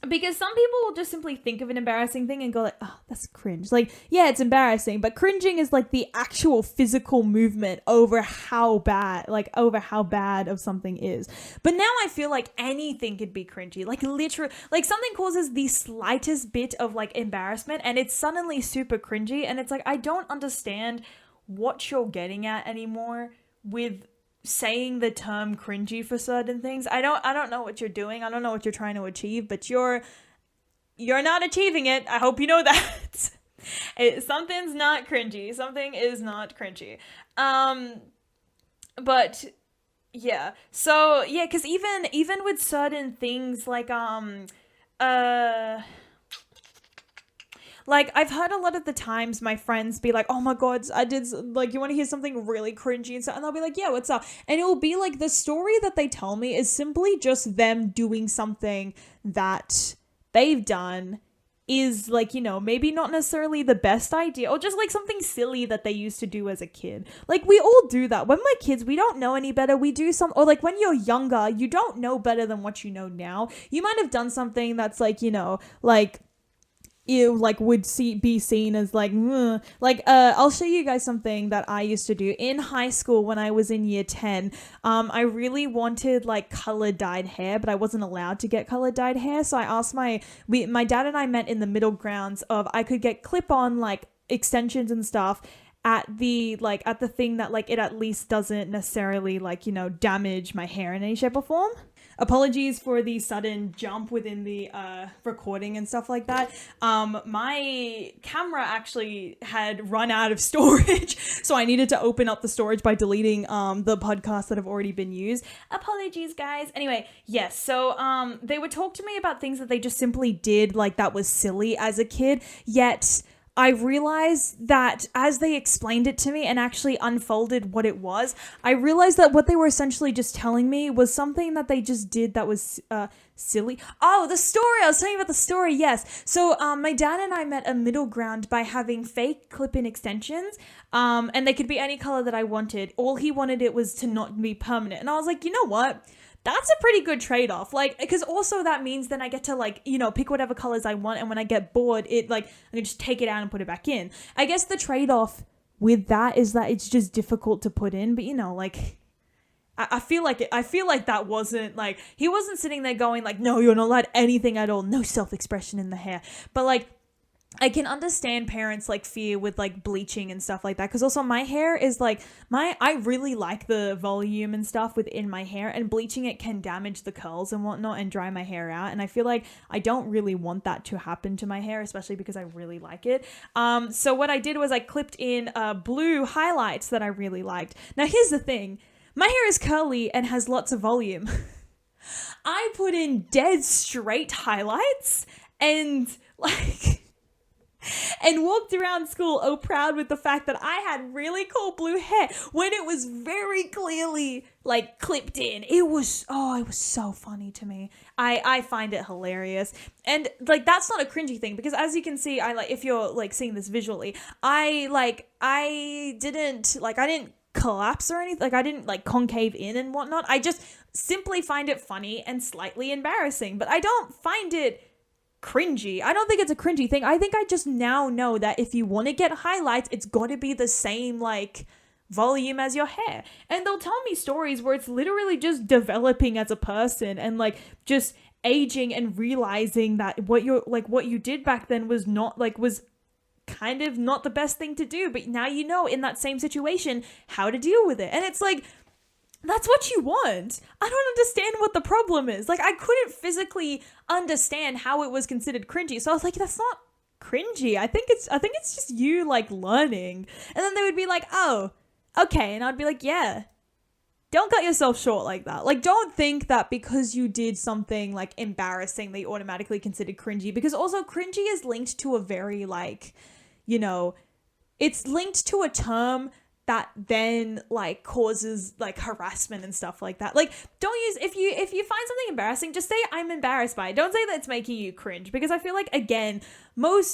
Because some people will just simply think of an embarrassing thing and go like, oh, that's cringe. Like, yeah, it's embarrassing, but cringing is like the actual physical movement over how bad of something is. But now I feel like anything could be cringy. Like literally, like something causes the slightest bit of like embarrassment and it's suddenly super cringy. And it's like, I don't understand what you're getting at anymore with saying the term cringy for certain things. I don't know what you're doing. I don't know what you're trying to achieve, but you're not achieving it. I hope you know that. Something's not cringy. Something is not cringy. But yeah. So yeah, because even with certain things like, I've heard a lot of the times my friends be like, oh my God, I did, like, you want to hear something really cringy and stuff? And they'll be like, yeah, what's up? And it will be like the story that they tell me is simply just them doing something that they've done is like, you know, maybe not necessarily the best idea or just like something silly that they used to do as a kid. Like we all do that. When we're kids, we don't know any better. We do or like when you're younger, you don't know better than what you know now. You might have done something that's like, you know, like, you like would be seen as like I'll show you guys something that I used to do in high school when I was in year 10. I really wanted like color dyed hair, but I wasn't allowed to get color dyed hair, so I asked my dad and I met in the middle grounds of I could get clip on like extensions and stuff at the thing that like it at least doesn't necessarily like, you know, damage my hair in any shape or form. Apologies for the sudden jump within the recording and stuff like that. My camera actually had run out of storage, so I needed to open up the storage by deleting the podcasts that have already been used. Apologies, guys. Anyway, yes, so they would talk to me about things that they just simply did like that was silly as a kid, yet I realized that as they explained it to me and actually unfolded what it was, I realized that what they were essentially just telling me was something that they just did that was silly. Oh, the story! I was telling you about the story, yes. So my dad and I met a middle ground by having fake clip-in extensions, and they could be any color that I wanted. All he wanted it was to not be permanent. And I was like, you know what? That's a pretty good trade-off. Like, because also that means then I get to like, you know, pick whatever colors I want. And when I get bored, it like, I can just take it out and put it back in. I guess the trade-off with that is that it's just difficult to put in. But, you know, like, I feel like that wasn't like, he wasn't sitting there going like, no, you're not allowed anything at all. No self-expression in the hair. But like, I can understand parents like fear with like bleaching and stuff like that, because also my hair is like I really like the volume and stuff within my hair, and bleaching it can damage the curls and whatnot and dry my hair out, and I feel like I don't really want that to happen to my hair, especially because I really like it. So what I did was I clipped in blue highlights that I really liked. Now here's the thing, my hair is curly and has lots of volume. I put in dead straight highlights and like and walked around school oh proud with the fact that I had really cool blue hair when it was very clearly like clipped in. It was so funny to me. I find it hilarious. And like that's not a cringy thing, because as you can see, I like, if you're like seeing this visually, I didn't collapse or anything, like I didn't like concave in and whatnot. I just simply find it funny and slightly embarrassing, but I don't find it cringy. I don't think it's a cringy thing. I think I just now know that if you want to get highlights, it's got to be the same like volume as your hair. And they'll tell me stories where it's literally just developing as a person and like just aging and realizing that what you did back then was kind of not the best thing to do, but now you know in that same situation how to deal with it. And it's like, that's what you want. I don't understand what the problem is. Like, I couldn't physically understand how it was considered cringy. So I was like, that's not cringy. I think it's just you like learning. And then they would be like, oh, okay. And I'd be like, yeah, don't cut yourself short like that. Like, don't think that because you did something like embarrassing that you automatically considered cringy, because also cringy is linked to a very like, you know, it's linked to a term that then like causes like harassment and stuff like that. Like, don't use, if you find something embarrassing, just say I'm embarrassed by it. Don't say that it's making you cringe, because I feel like, again,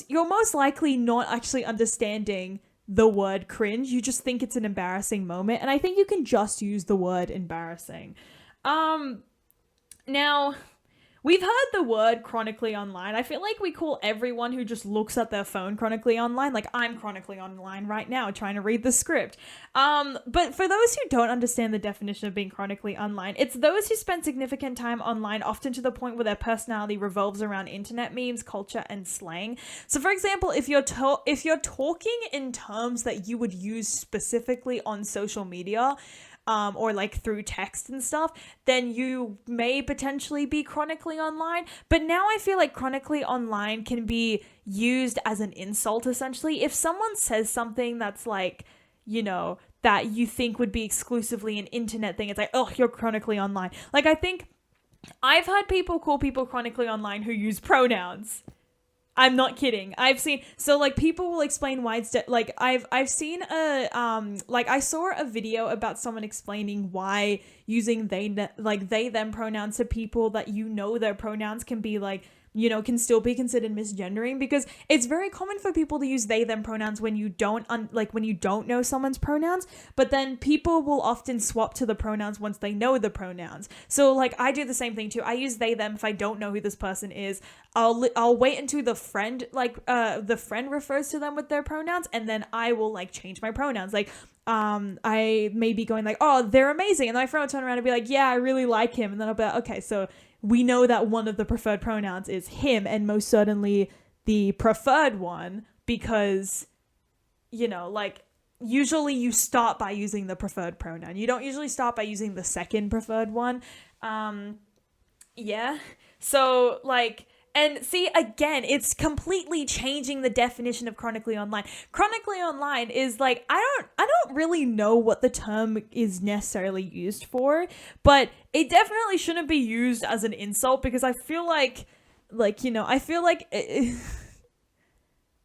you're most likely not actually understanding the word cringe. You just think it's an embarrassing moment, and I think you can just use the word embarrassing. Now, we've heard the word chronically online. I feel like we call everyone who just looks at their phone chronically online. Like, I'm chronically online right now trying to read the script. But for those who don't understand the definition of being chronically online, it's those who spend significant time online, often to the point where their personality revolves around internet memes, culture, and slang. So, for example, if you're talking in terms that you would use specifically on social media, or like through text and stuff, then you may potentially be chronically online. But now I feel like chronically online can be used as an insult, essentially. If someone says something that's like, you know, that you think would be exclusively an internet thing, it's like, oh, you're chronically online. Like, I think I've heard people call people chronically online who use pronouns. I'm not kidding. I've seen, so like people will explain why it's like I've seen I saw a video about someone explaining why using they them pronouns to people that you know their pronouns can be like, you know, can still be considered misgendering, because it's very common for people to use they them pronouns when you don't when you don't know someone's pronouns, but then people will often swap to the pronouns once they know the pronouns. So like I do the same thing too. I use they them if I don't know who this person is. I'll wait until the friend refers to them with their pronouns, and then I will like change my pronouns. Like I may be going like, oh, they're amazing, and then my friend will turn around and be like, yeah, I really like him, and then I'll be like, okay, so we know that one of the preferred pronouns is him, and most certainly the preferred one, because, you know, like, usually you start by using the preferred pronoun. You don't usually start by using the second preferred one. Yeah. So, like, and see, again, it's completely changing the definition of chronically online. Chronically online is like, I don't really know what the term is necessarily used for, but it definitely shouldn't be used as an insult, because I feel like, you know,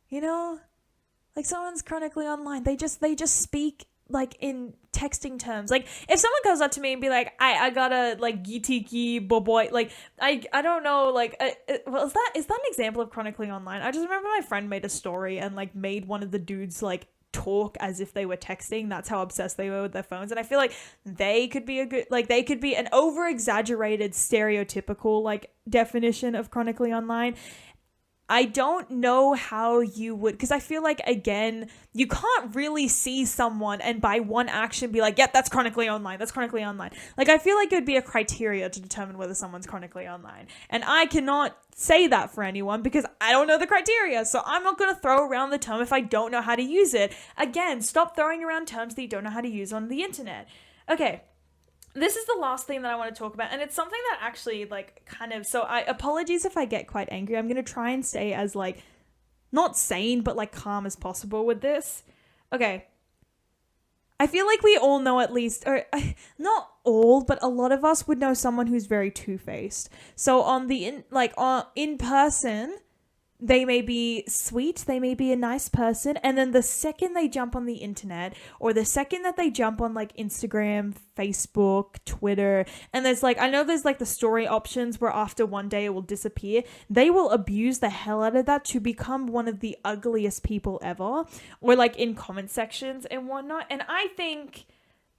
you know, like someone's chronically online, they just speak like in texting terms. Like if someone goes up to me and be like, I gotta like gitiki boy, like I don't know, like well, is that an example of chronically online? I just remember my friend made a story and like made one of the dudes like talk as if they were texting. That's how obsessed they were with their phones. And I feel like they could be an over exaggerated stereotypical like definition of chronically online. I don't know how you would, because I feel like, again, you can't really see someone and by one action be like, yep, that's chronically online. That's chronically online. Like, I feel like it would be a criteria to determine whether someone's chronically online. And I cannot say that for anyone because I don't know the criteria. So I'm not going to throw around the term if I don't know how to use it. Again, stop throwing around terms that you don't know how to use on the internet. Okay. This is the last thing that I want to talk about, and it's something that actually, like, kind of, so apologies if I get quite angry. I'm going to try and stay as, like, not sane, but, like, calm as possible with this. Okay. I feel like we all know at least, or not all, but a lot of us would know someone who's very two-faced. So in person, they may be sweet, they may be a nice person, and then the second they jump on the internet, or the second that they jump on like Instagram, Facebook, Twitter, and there's like, I know there's like the story options where after one day it will disappear, they will abuse the hell out of that to become one of the ugliest people ever, or like in comment sections and whatnot, and I think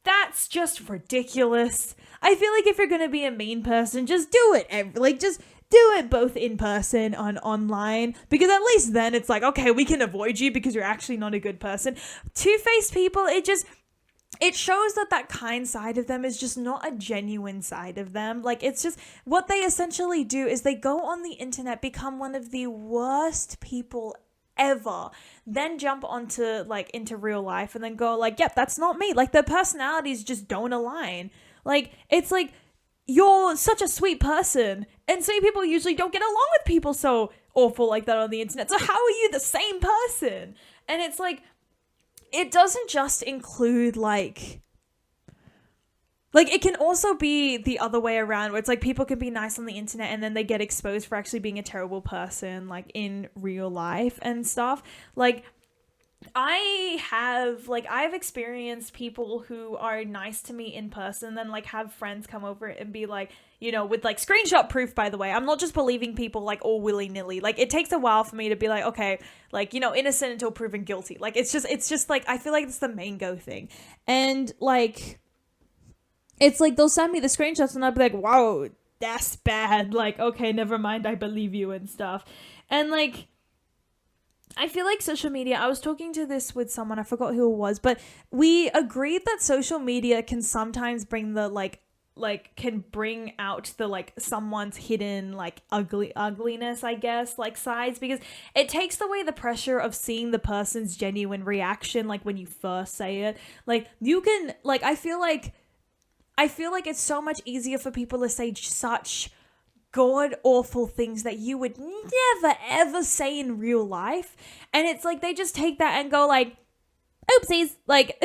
that's just ridiculous. I feel like if you're gonna be a mean person, just do it, just do it both in person and online, because at least then it's like, okay, we can avoid you because you're actually not a good person. Two-faced people, it shows that kind side of them is just not a genuine side of them. Like, it's just, what they essentially do is they go on the internet, become one of the worst people ever, then jump onto like into real life and then go like, yep, that's not me. Like, their personalities just don't align. Like, it's like, you're such a sweet person, and sweet people usually don't get along with people so awful like that on the internet. So how are you the same person? And it's like, it doesn't just include like Like, it can also be the other way around, where it's like people can be nice on the internet and then they get exposed for actually being a terrible person, like in real life and stuff. Like, I've experienced people who are nice to me in person, then like have friends come over and be like, with like screenshot proof, by the way. I'm not just believing people like all willy-nilly. Like, it takes a while for me to be like, okay, like, innocent until proven guilty. Like, it's just like, I feel like it's the main go thing. And like, it's like they'll send me the screenshots and I'll be like, wow, that's bad. Like, okay, never mind, I believe you and stuff. And like, I feel like social media, I was talking to this with someone, I forgot who it was, but we agreed that social media can sometimes bring the can bring out the like someone's hidden like ugliness, I guess, like sides, because it takes away the pressure of seeing the person's genuine reaction like when you first say it. Like, you can, like, I feel like it's so much easier for people to say such god awful things that you would never ever say in real life, and it's like they just take that and go like, oopsies, like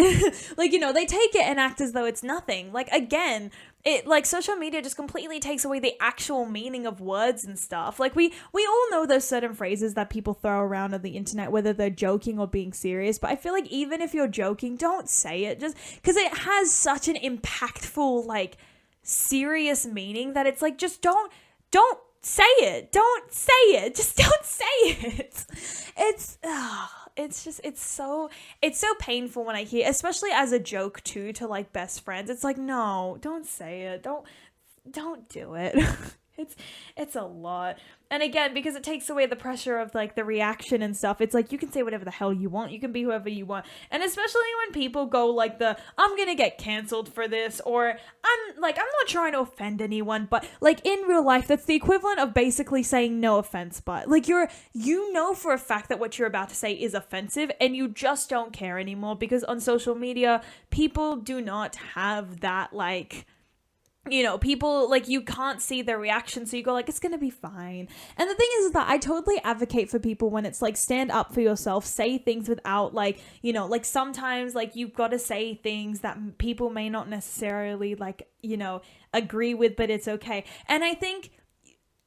like, they take it and act as though it's nothing. Like, again, it like social media just completely takes away the actual meaning of words and stuff. Like, we all know those certain phrases that people throw around on the internet, whether they're joking or being serious, but I feel like even if you're joking, don't say it, just because it has such an impactful like serious meaning that it's like, just don't say it. Don't say it. Just don't say it. It's so painful when I hear, especially as a joke too, to like best friends. It's like, no, don't say it. Don't do it. It's a lot. And again, because it takes away the pressure of like the reaction and stuff, it's like you can say whatever the hell you want. You can be whoever you want. And especially when people go like I'm gonna get canceled for this, or I'm not trying to offend anyone, but like in real life, that's the equivalent of basically saying no offense, but like you know for a fact that what you're about to say is offensive and you just don't care anymore, because on social media, people do not have that like, people like, you can't see their reaction, so you go like, it's gonna be fine. And the thing is that I totally advocate for people when it's like, stand up for yourself, say things without like, like sometimes like you've got to say things that people may not necessarily like, agree with, but it's okay. And I think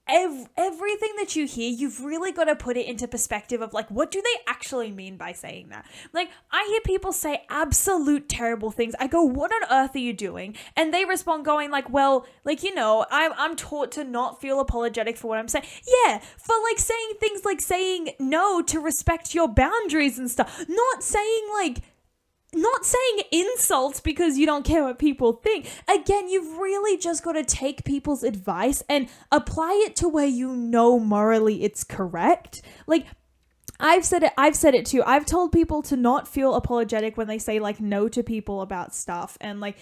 everything that you hear, you've really got to put it into perspective of like, what do they actually mean by saying that? Like, I hear people say absolute terrible things. I go, what on earth are you doing? And they respond going like, well, like, I'm taught to not feel apologetic for what I'm saying. Yeah, for like saying things like saying no to respect your boundaries and stuff. Not saying insults because you don't care what people think. Again, you've really just got to take people's advice and apply it to where morally it's correct. Like, I've said it too. I've told people to not feel apologetic when they say like no to people about stuff, and like,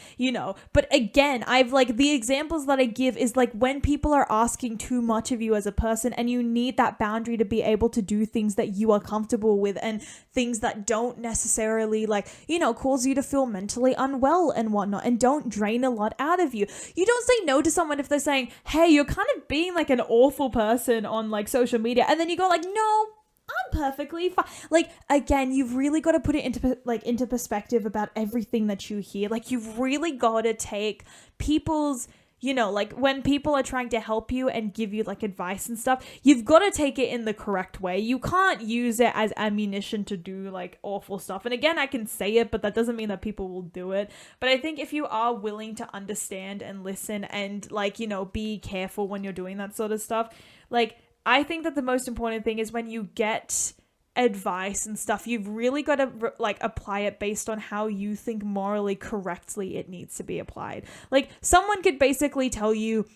but again, I've like, the examples that I give is like when people are asking too much of you as a person, and you need that boundary to be able to do things that you are comfortable with, and things that don't necessarily like, cause you to feel mentally unwell and whatnot, and don't drain a lot out of you. You don't say no to someone if they're saying, hey, you're kind of being like an awful person on like social media, and then you go like, no, I'm perfectly fine. Like, again, you've really got to put it into perspective about everything that you hear. Like, you've really got to take people's, like when people are trying to help you and give you like advice and stuff, you've got to take it in the correct way. You can't use it as ammunition to do like awful stuff. And again, I can say it, but that doesn't mean that people will do it. But I think if you are willing to understand and listen and like, be careful when you're doing that sort of stuff, like, I think that the most important thing is when you get advice and stuff, you've really got to like apply it based on how you think morally correctly it needs to be applied. Like, someone could basically tell you,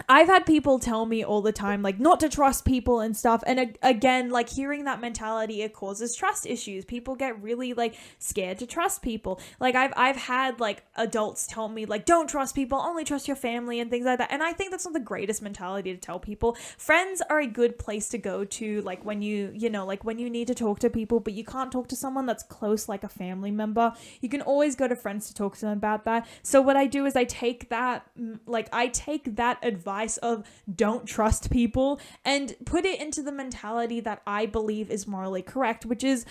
I've had people tell me all the time, like, not to trust people and stuff. And again, like, hearing that mentality, it causes trust issues. People get really, like, scared to trust people. Like, I've had, like, adults tell me, like, don't trust people, only trust your family and things like that. And I think that's not the greatest mentality to tell people. Friends are a good place to go to, like, when you need to talk to people, but you can't talk to someone that's close, like a family member. You can always go to friends to talk to them about that. So what I do is I take that advice of don't trust people and put it into the mentality that I believe is morally correct, which is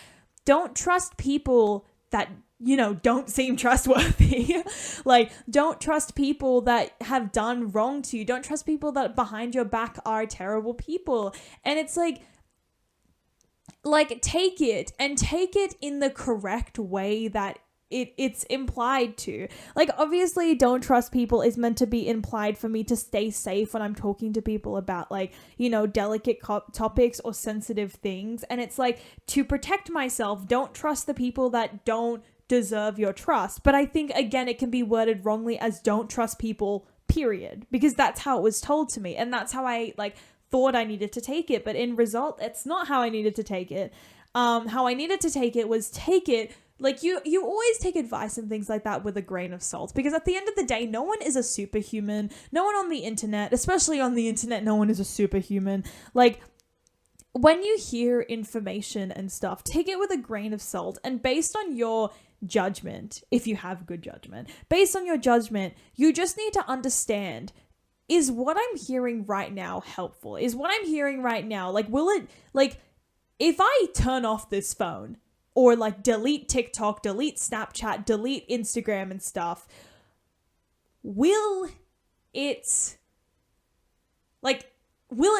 don't trust people that, you know, don't seem trustworthy. Like, don't trust people that have done wrong to you. Don't trust people that behind your back are terrible people. And it's like take it in the correct way that it's implied to. Like, obviously, don't trust people is meant to be implied for me to stay safe when I'm talking to people about, like, you know, delicate topics or sensitive things. And it's like, to protect myself, don't trust the people that don't deserve your trust. But I think, again, it can be worded wrongly as don't trust people, period, because that's how it was told to me, and that's how I thought I needed to take it. But in result, it's not how I needed to take it. How I needed to take it was take it like, you always take advice and things like that with a grain of salt, because at the end of the day, no one is a superhuman. No one on the internet, especially on the internet, no one is a superhuman. Like, when you hear information and stuff, take it with a grain of salt, and based on your judgment, if you have good judgment, based on your judgment, you just need to understand, is what I'm hearing right now helpful? Is what I'm hearing right now, like, will it, like, if I turn off this phone, or like delete TikTok, delete Snapchat, delete Instagram and stuff, will it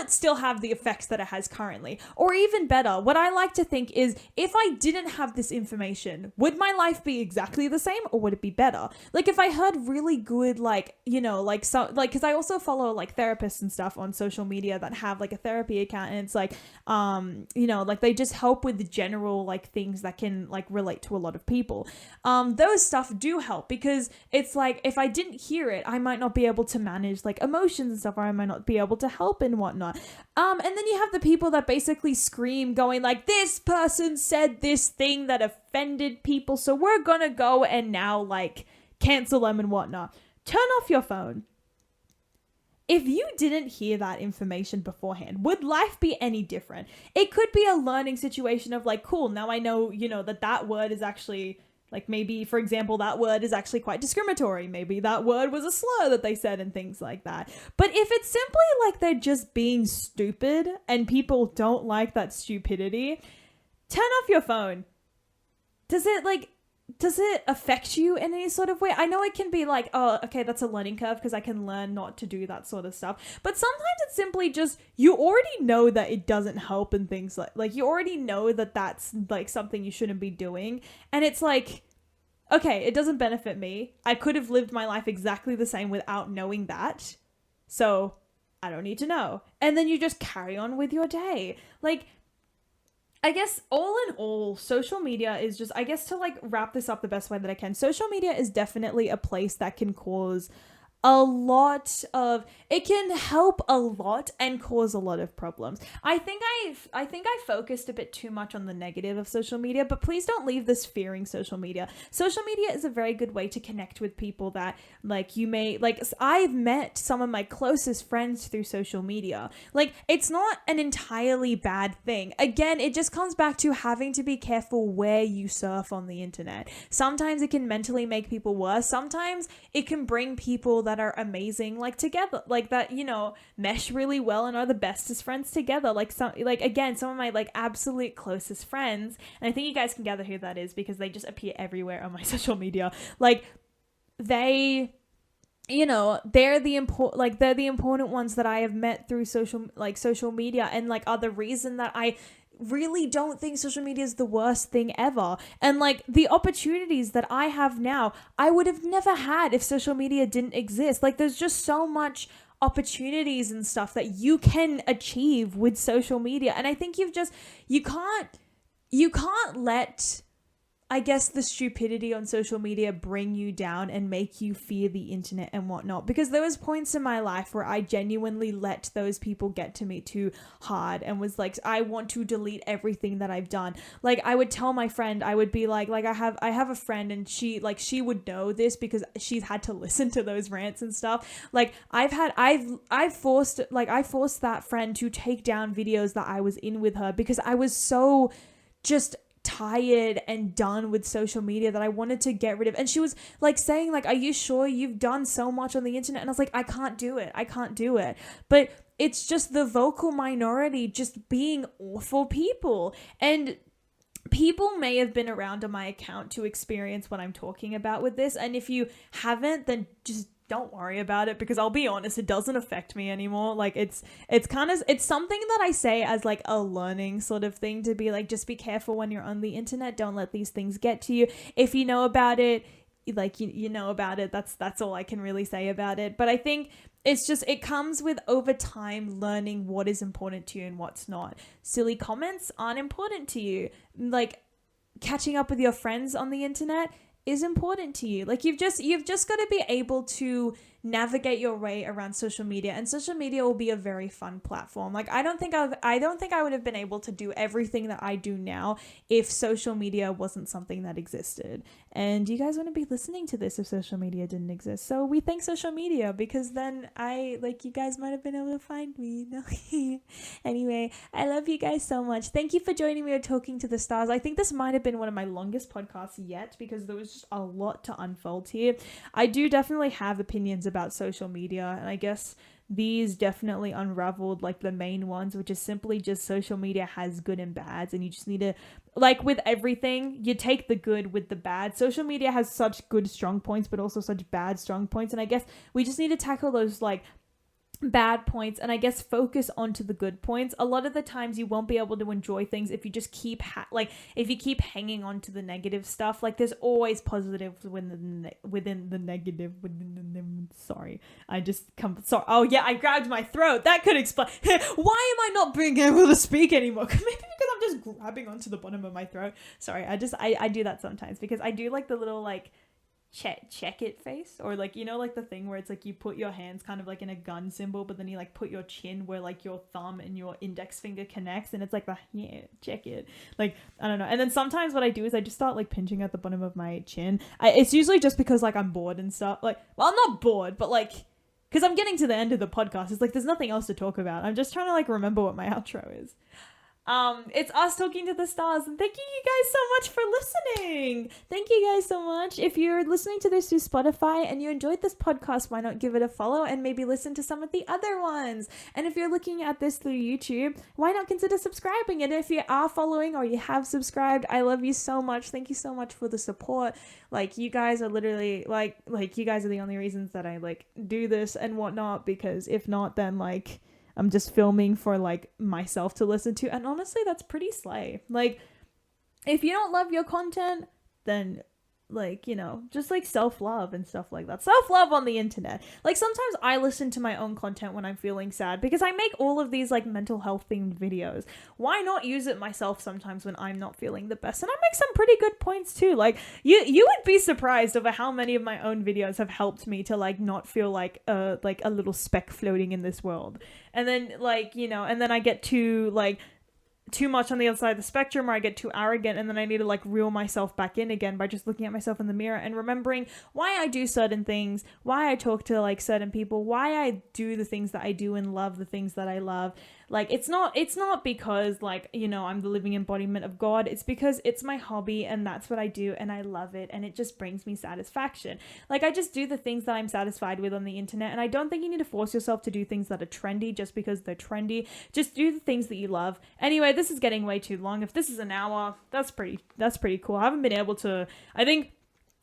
still have the effects that it has currently? Or even better, what I like to think is, if I didn't have this information, would my life be exactly the same, or would it be better? Like, if I heard really good, like, you know, like, so, like, because I also follow like therapists and stuff on social media that have like a therapy account, and it's like, you know, like, they just help with the general like things that can like relate to a lot of people. Those stuff do help, because it's like, if I didn't hear it, I might not be able to manage like emotions and stuff, or I might not be able to help and whatnot. And then you have the people that basically scream, going like, this person said this thing that offended people, so we're gonna go and now like cancel them and whatnot. Turn off your phone. If you didn't hear that information beforehand, would life be any different? It could be a learning situation of like, cool, now I know, you know, that word is actually, like, maybe, for example, that word is actually quite discriminatory. Maybe that word was a slur that they said and things like that. But if it's simply like they're just being stupid and people don't like that stupidity, turn off your phone. Does it affect you in any sort of way? I know it can be like, oh, okay, that's a learning curve because I can learn not to do that sort of stuff. But sometimes it's simply just, you already know that it doesn't help and things like you already know that that's like something you shouldn't be doing. And it's like, okay, it doesn't benefit me. I could have lived my life exactly the same without knowing that. So I don't need to know. And then you just carry on with your day. Like, I guess all in all, social media is just, I guess to like wrap this up the best way that I can, social media is definitely a place that can cause it can help a lot and cause a lot of problems. I think I focused a bit too much on the negative of social media, but please don't leave this fearing social media. Social media is a very good way to connect with people that like you may, like, I've met some of my closest friends through social media. Like, it's not an entirely bad thing. Again, it just comes back to having to be careful where you surf on the internet. Sometimes it can mentally make people worse. Sometimes it can bring people that are amazing like together, like that, you know, mesh really well and are the bestest friends together. Like some of my like absolute closest friends, and I think you guys can gather who that is because they just appear everywhere on my social media. Like, they, you know, they're the important ones that I have met through social media, and like are the reason that I really don't think social media is the worst thing ever. And like the opportunities that I have now, I would have never had if social media didn't exist. Like, there's just so much opportunities and stuff that you can achieve with social media. And I think you can't let, I guess, the stupidity on social media bring you down and make you fear the internet and whatnot. Because there was points in my life where I genuinely let those people get to me too hard and was like, I want to delete everything that I've done. Like, I would tell my friend, I would be like I have a friend, and she would know this because she's had to listen to those rants and stuff. Like, I forced that friend to take down videos that I was in with her because I was so just tired and done with social media that I wanted to get rid of. And she was like saying like, are you sure? You've done so much on the internet. And I was like, I can't do it. But it's just the vocal minority just being awful people. And people may have been around on my account to experience what I'm talking about with this. And if you haven't, then just don't worry about it, because I'll be honest, it doesn't affect me anymore. Like it's something that I say as like a learning sort of thing, to be like, just be careful when you're on the internet. Don't let these things get to you. If you know about it, like you know about it. That's all I can really say about it. But I think it's just, it comes with over time learning what is important to you and what's not. Silly comments aren't important to you. Like catching up with your friends on the internet is important to you. Like you've just got to be able to navigate your way around social media, and social media will be a very fun platform. Like I don't think I would have been able to do everything that I do now if social media wasn't something that existed. And you guys wouldn't be listening to this if social media didn't exist. So we thank social media, because then you guys might have been able to find me. No. Anyway, I love you guys so much. Thank you for joining me on Talking to the Stars. I think this might have been one of my longest podcasts yet, because there was just a lot to unfold here. I do definitely have opinions about social media, and I guess these definitely unraveled like the main ones, which is simply just social media has good and bads, and you just need to, like with everything, you take the good with the bad. Social media has such good strong points, but also such bad strong points, and I guess we just need to tackle those like bad points and I guess focus onto the good points. A lot of the times you won't be able to enjoy things if you just keep if you keep hanging on to the negative stuff. Like there's always positives within the negative. Sorry, oh yeah, I grabbed my throat. That could explain why am I not being able to speak anymore. Maybe because I'm just grabbing onto the bottom of my throat. Sorry, I do that sometimes, because I do like the little like check it face, or like, you know, like the thing where it's like you put your hands kind of like in a gun symbol, but then you like put your chin where like your thumb and your index finger connects, and it's like check it, like I don't know. And then sometimes what I do is I just start like pinching at the bottom of my chin. It's usually just because like I'm bored and stuff. Like, well, I'm not bored, but like because I'm getting to the end of the podcast, it's like there's nothing else to talk about. I'm just trying to like remember what my outro is. It's us talking to the stars, and thank you guys so much for listening. Thank you guys so much. If you're listening to this through Spotify and you enjoyed this podcast, why not give it a follow and maybe listen to some of the other ones? And if you're looking at this through YouTube, why not consider subscribing? And if you are following or you have subscribed, I love you so much. Thank you so much for the support. Like you guys are literally like you guys are the only reasons that I like do this and whatnot, because if not, then like I'm just filming for like myself to listen to. And honestly, that's pretty slay. Like if you don't love your content, then like, you know, just like self-love and stuff like that. Self-love on the internet. Like sometimes I listen to my own content when I'm feeling sad, because I make all of these like mental health themed videos. Why not use it myself sometimes when I'm not feeling the best? And I make some pretty good points too. Like you would be surprised over how many of my own videos have helped me to like not feel like a little speck floating in this world. And then like, you know, and then I get too much on the other side of the spectrum, or I get too arrogant, and then I need to like reel myself back in again by just looking at myself in the mirror and remembering why I do certain things, why I talk to like certain people, why I do the things that I do and love the things that I love. Like it's not because like, you know, I'm the living embodiment of God. It's because it's my hobby and that's what I do and I love it, and it just brings me satisfaction. Like I just do the things that I'm satisfied with on the internet, and I don't think you need to force yourself to do things that are trendy just because they're trendy. Just do the things that you love. Anyway, this is getting way too long. If this is an hour, that's pretty cool. I haven't been able to, I think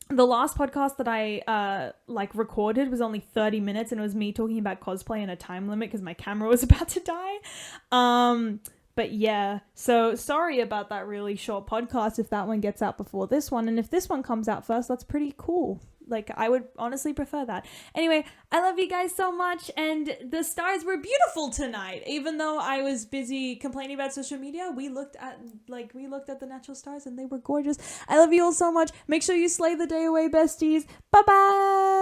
the last podcast that I recorded was only 30 minutes, and it was me talking about cosplay and a time limit because my camera was about to die. But yeah, so sorry about that really short podcast if that one gets out before this one, and if this one comes out first, that's pretty cool. Like, I would honestly prefer that. Anyway, I love you guys so much, and the stars were beautiful tonight. Even though I was busy complaining about social media, we looked at the natural stars, and they were gorgeous. I love you all so much. Make sure you slay the day away, besties. Bye-bye!